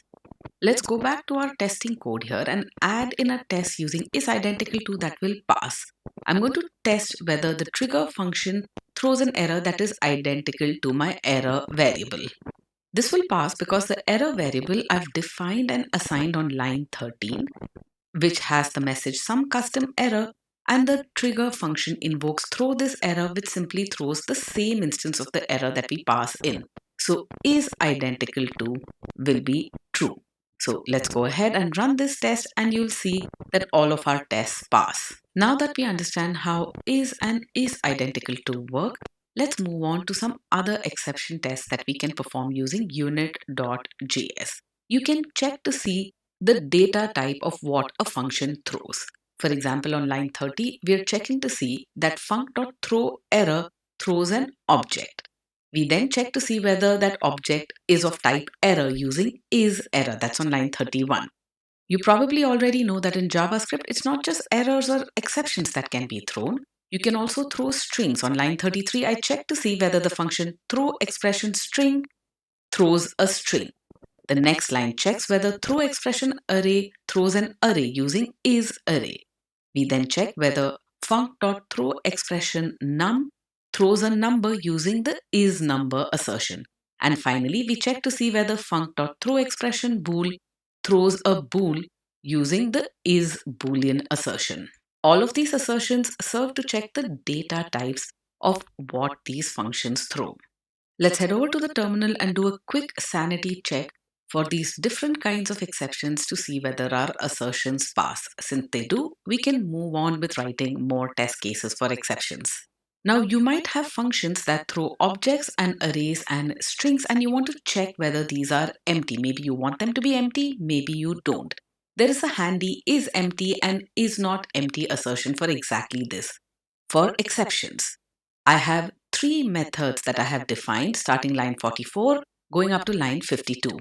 Let's go back to our testing code here and add in a test using is identical to that will pass. I'm going to test whether the trigger function throws an error that is identical to my error variable. This will pass because the error variable I've defined and assigned on line 13, which has the message some custom error, and the trigger function invokes throw this error, which simply throws the same instance of the error that we pass in. So is identical to will be true. So let's go ahead and run this test, and you'll see that all of our tests pass. Now that we understand how is and is identical to work, let's move on to some other exception tests that we can perform using unit.js. You can check to see the data type of what a function throws. For example, on line 30, we are checking to see that func.throw_error throws an object. We then check to see whether that object is of type error using isError. That's on line 31. You probably already know that in JavaScript, it's not just errors or exceptions that can be thrown. You can also throw strings. On line 33, I check to see whether the function throw_expression_string throws a string. The next line checks whether throw_expression_array throws an array using isArray. We then check whether func.throw_expression_num throws a number using the isNumber assertion. And finally, we check to see whether func.throw_expression_bool throws a bool using the isBoolean assertion. All of these assertions serve to check the data types of what these functions throw. Let's head over to the terminal and do a quick sanity check for these different kinds of exceptions to see whether our assertions pass. Since they do, we can move on with writing more test cases for exceptions. Now, you might have functions that throw objects and arrays and strings, and you want to check whether these are empty. Maybe you want them to be empty, maybe you don't. There is a handy is empty and is not empty assertion for exactly this. For exceptions, I have three methods that I have defined starting line 44 going up to line 52.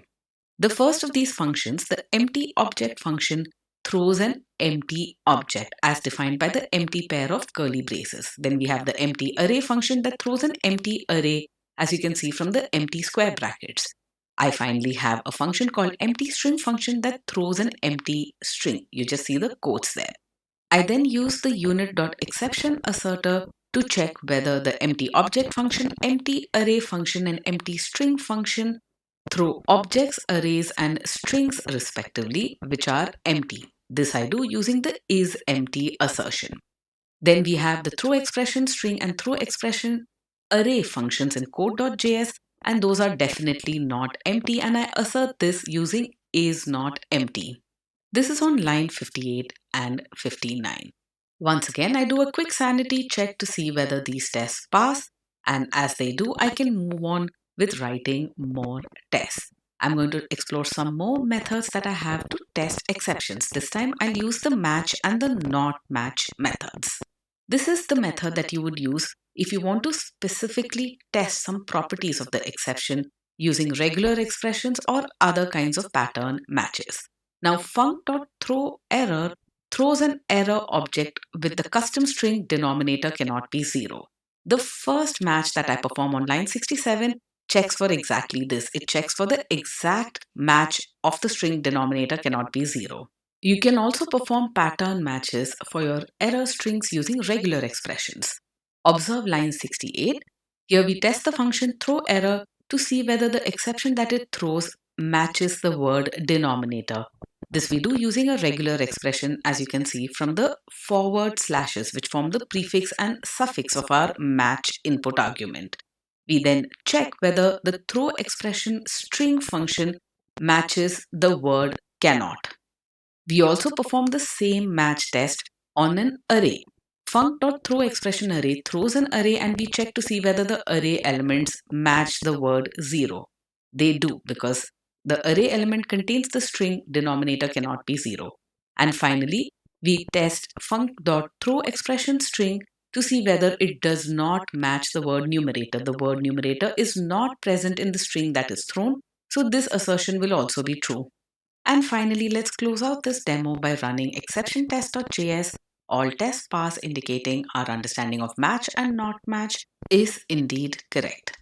The first of these functions, the empty object function, throws an empty object as defined by the empty pair of curly braces. Then we have the empty array function that throws an empty array, as you can see from the empty square brackets. I finally have a function called empty string function that throws an empty string. You just see the quotes there. I then use the unit.exception asserter to check whether the empty object function, empty array function, and empty string function throw objects, arrays, and strings respectively, which are empty. This I do using the isEmpty assertion. Then we have the throw_expression string and throw_expression array functions in code.js, and those are definitely not empty, and I assert this using isNotEmpty. This is on line 58 and 59. Once again, I do a quick sanity check to see whether these tests pass, and as they do, I can move on with writing more tests. I'm going to explore some more methods that I have to test exceptions. This time I'll use the match and the not match methods. This is the method that you would use if you want to specifically test some properties of the exception using regular expressions or other kinds of pattern matches. Now, func.throw_error throws an error object with the custom string denominator cannot be 0. The first match that I perform on line 67 checks for exactly this. It checks for the exact match of the string denominator cannot be 0. You can also perform pattern matches for your error strings using regular expressions. Observe line 68. Here we test the function throw_error to see whether the exception that it throws matches the word denominator. This we do using a regular expression, as you can see from the forward slashes, which form the prefix and suffix of our match input argument. We then check whether the throw_expression string function matches the word cannot. We also perform the same match test on an array. Func.throw_expression_array throws an array, and we check to see whether the array elements match the word 0. They do, because the array element contains the string denominator cannot be 0. And finally, we test func.throw_expression_string to see whether it does not match the word numerator. The word numerator is not present in the string that is thrown, so this assertion will also be true. And finally, let's close out this demo by running exception test.js. All tests pass, indicating our understanding of match and not match is indeed correct.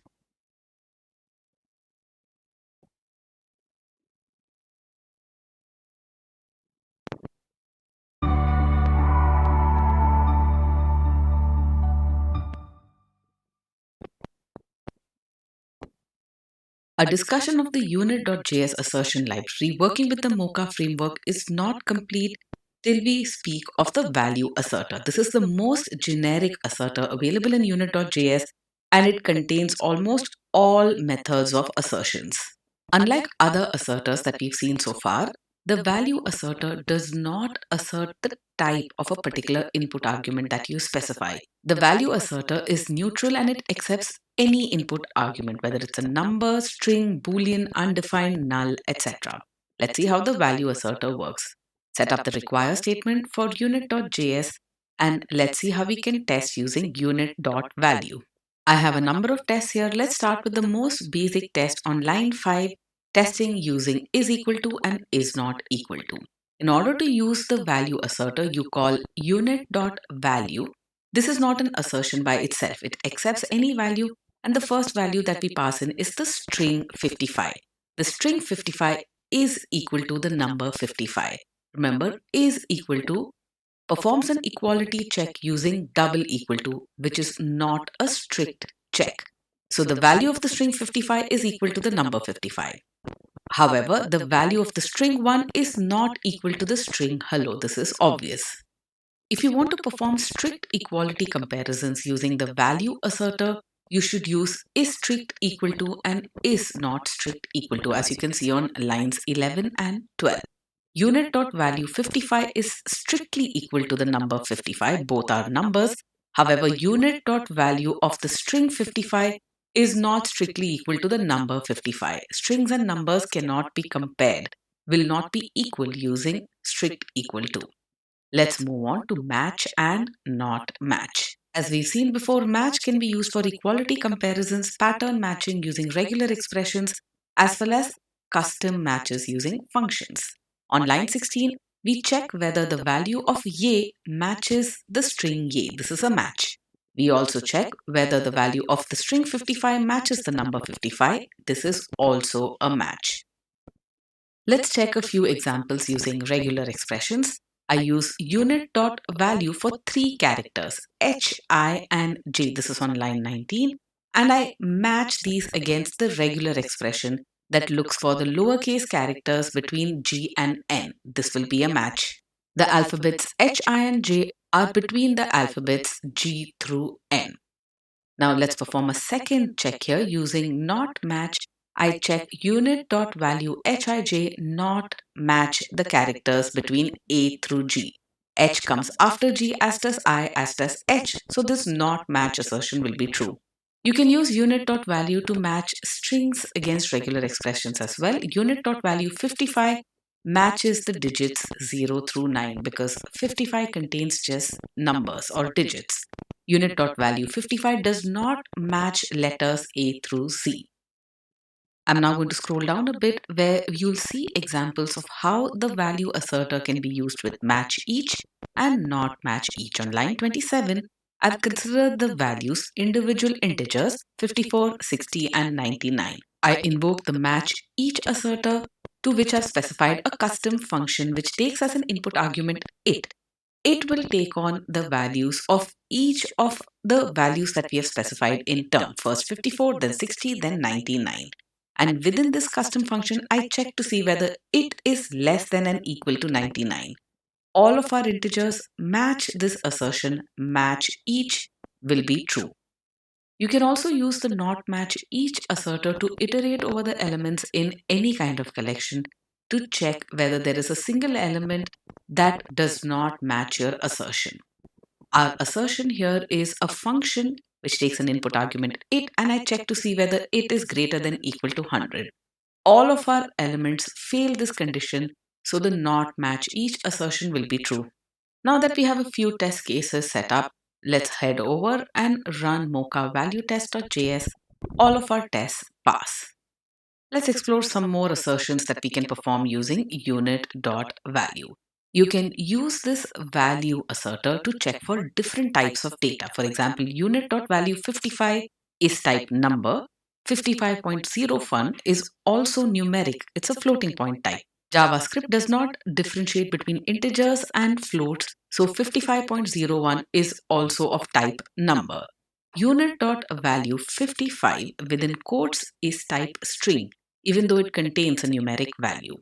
A discussion of the unit.js assertion library working with the Mocha framework is not complete till we speak of the value asserter. This is the most generic asserter available in unit.js, and it contains almost all methods of assertions. Unlike other asserters that we've seen so far, the value asserter does not assert the type of a particular input argument that you specify. The value asserter is neutral and it accepts any input argument, whether it's a number, string, boolean, undefined, null, etc. Let's see how the value asserter works. Set up the require statement for unit.js, and let's see how we can test using unit.value. I have a number of tests here. Let's start with the most basic test on line 5, testing using is equal to and is not equal to. In order to use the value asserter, you call unit.value. This is not an assertion by itself. It accepts any value, and the first value that we pass in is the string 55. The string 55 is equal to the number 55. Remember, is equal to performs an equality check using double equal to, which is not a strict check. So the value of the string 55 is equal to the number 55. However, the value of the string 1 is not equal to the string hello. This is obvious. If you want to perform strict equality comparisons using the value asserter, you should use is strict equal to and is not strict equal to, as you can see on lines 11 and 12. Unit.value 55 is strictly equal to the number 55. Both are numbers. However, unit.value of the string 55 is not strictly equal to the number 55. Strings and numbers cannot be compared, will not be equal using strict equal to. Let's move on to match and not match. As we've seen before, match can be used for equality comparisons, pattern matching using regular expressions, as well as custom matches using functions. On line 16, we check whether the value of ye matches the string ye. This is a match. We also check whether the value of the string 55 matches the number 55. This is also a match. Let's check a few examples using regular expressions. I use unit.value for 3 characters, H, I, and J. This is on line 19. And I match these against the regular expression that looks for the lowercase characters between G and N. This will be a match. The alphabets H, I, and J are between the alphabets G through N. Now let's perform a second check here using not match. I check unit.value hij not match the characters between A through G. H comes after G as does I as does H. So this not match assertion will be true. You can use unit.value to match strings against regular expressions as well. Unit.value 55 matches the digits 0 through 9 because 55 contains just numbers or digits. Unit.value 55 does not match letters A through Z. I'm now going to scroll down a bit where you'll see examples of how the value asserter can be used with match each and not match each. On line 27, I've considered the values individual integers 54, 60, and 99. I invoke the match each asserter, to which I've specified a custom function which takes as an input argument it. It will take on the values of each of the values that we have specified in term. First 54, then 60, then 99. And within this custom function, I check to see whether it is less than and equal to 99. All of our integers match this assertion, match each will be true. You can also use the not match each asserter to iterate over the elements in any kind of collection to check whether there is a single element that does not match your assertion. Our assertion here is a function which takes an input argument it, and I check to see whether it is greater than equal to 100. All of our elements fail this condition, so the not match each assertion will be true. Now that we have a few test cases set up, let's head over and run mocha value test.js. All of our tests pass. Let's explore some more assertions that we can perform using unit.value. You can use this value asserter to check for different types of data. For example, unit.value 55 is type number, 55.01 is also numeric, it's a floating point type. JavaScript does not differentiate between integers and floats, so 55.01 is also of type number. Unit.value 55 within quotes is type string, even though it contains a numeric value.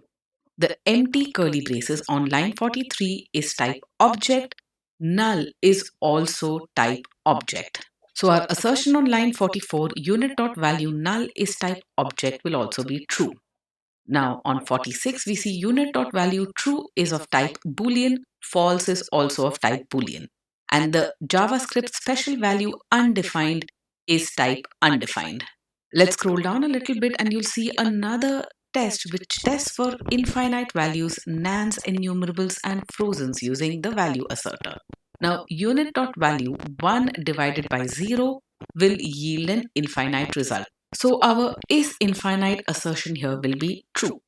The empty curly braces on line 43 is type object. Null is also type object. So our assertion on line 44, unit.value null is type object, will also be true. Now on 46, we see unit.value true is of type boolean, false is also of type boolean. And the JavaScript special value undefined is type undefined. Let's scroll down a little bit and you'll see another test which tests for infinite values, nans, enumerables, and frozens using the value asserter. Now, unit.value 1 divided by 0 will yield an infinite result. So our is infinite assertion here will be true.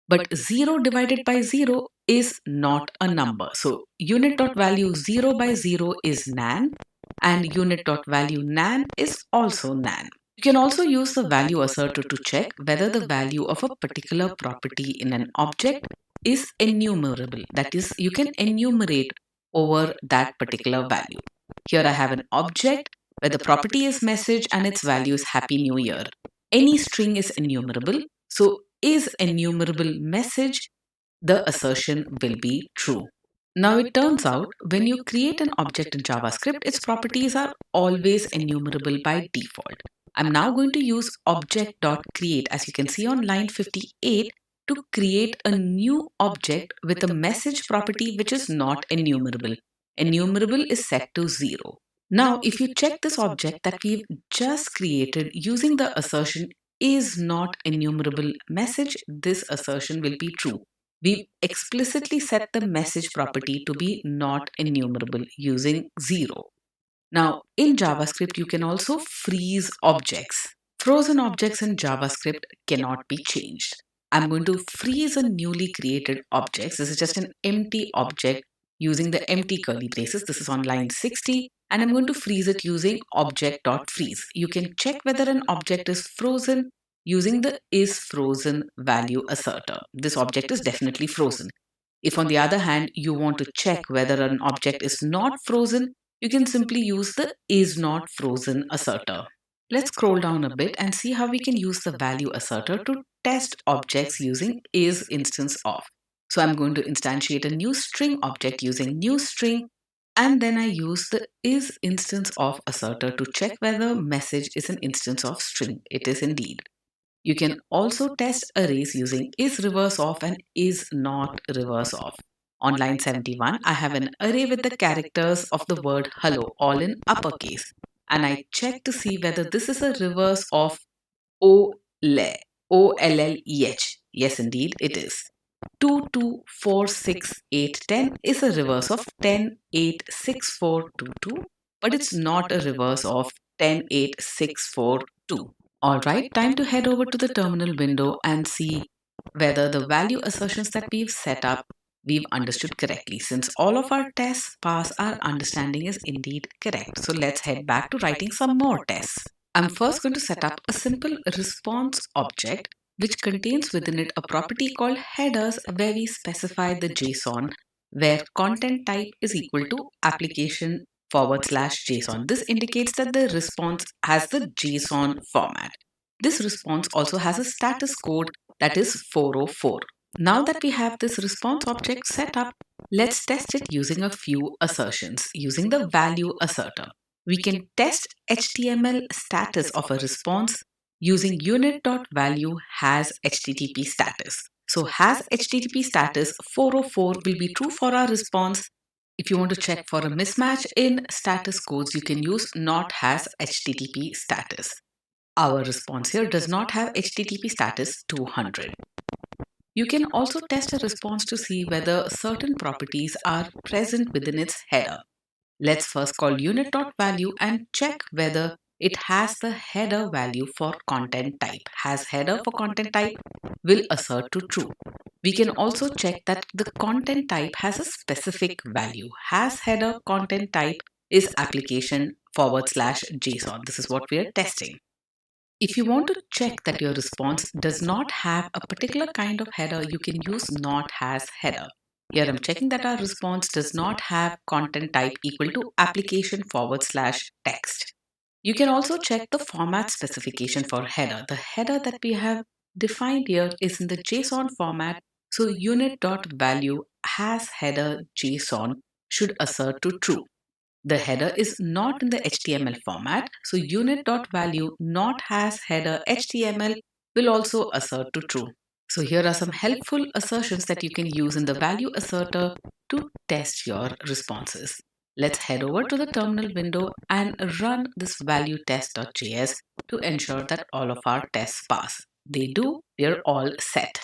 But 0 divided by 0 is not a number. So unit.value 0 by 0 is nan, and unit.value nan is also nan. You can also use the value asserter to check whether the value of a particular property in an object is enumerable. That is, you can enumerate over that particular value. Here I have an object where the property is message and its value is Happy New Year. Any string is enumerable, so is enumerable message, the assertion will be true. Now it turns out when you create an object in JavaScript, its properties are always enumerable by default. I'm now going to use object.create, as you can see on line 58, to create a new object with a message property which is not enumerable. Enumerable is set to 0. Now, if you check this object that we've just created using the assertion is not enumerable message, this assertion will be true. We explicitly set the message property to be not enumerable using 0. Now, in JavaScript, you can also freeze objects. Frozen objects in JavaScript cannot be changed. I'm going to freeze a newly created object. This is just an empty object using the empty curly braces. This is on line 60, and I'm going to freeze it using object.freeze. You can check whether an object is frozen using the isFrozen value asserter. This object is definitely frozen. If, on the other hand, you want to check whether an object is not frozen, you can simply use the isNotFrozen asserter. Let's scroll down a bit and see how we can use the value asserter to test objects using is instance of. So I'm going to instantiate a new string object using new string, and then I use the is instance of asserter to check whether message is an instance of string. It is indeed. You can also test arrays using is reverse of and is not reverse of. On line 71, I have an array with the characters of the word hello all in uppercase, and I check to see whether this is a reverse of OLE, OLLEH. Yes, indeed, it is. 2, 2, 4, 6, 8, 10 is a reverse of 10, 8, 6, 4, 2, 2, but it's not a reverse of 10, 8, 6, 4, 2. Alright, time to head over to the terminal window and see whether the value assertions that we've set up we've understood correctly. Since all of our tests pass, our understanding is indeed correct. So let's head back to writing some more tests. I'm first going to set up a simple response object which contains within it a property called headers where we specify the JSON where content type is equal to application /JSON. This indicates that the response has the JSON format. This response also has a status code that is 404. Now that we have this response object set up, let's test it using a few assertions using the value asserter. We can test HTML status of a response using unit.value has HTTP status. So has HTTP status 404 will be true for our response. If you want to check for a mismatch in status codes, you can use not has HTTP status. Our response here does not have HTTP status 200. You can also test a response to see whether certain properties are present within its header. Let's first call unit.value and check whether it has the header value for content type. Has header for content type will assert to true. We can also check that the content type has a specific value. Has header content type is application forward slash JSON. This is what we are testing. If you want to check that your response does not have a particular kind of header, you can use not has header. Here I'm checking that our response does not have content type equal to application forward slash text. You can also check the format specification for header. The header that we have defined here is in the JSON format. So unit.value has header JSON should assert to true. The header is not in the HTML format, so unit.value not has header HTML will also assert to true. So here are some helpful assertions that you can use in the value asserter to test your responses. Let's head over to the terminal window and run this value test.js to ensure that all of our tests pass. They do, we are all set.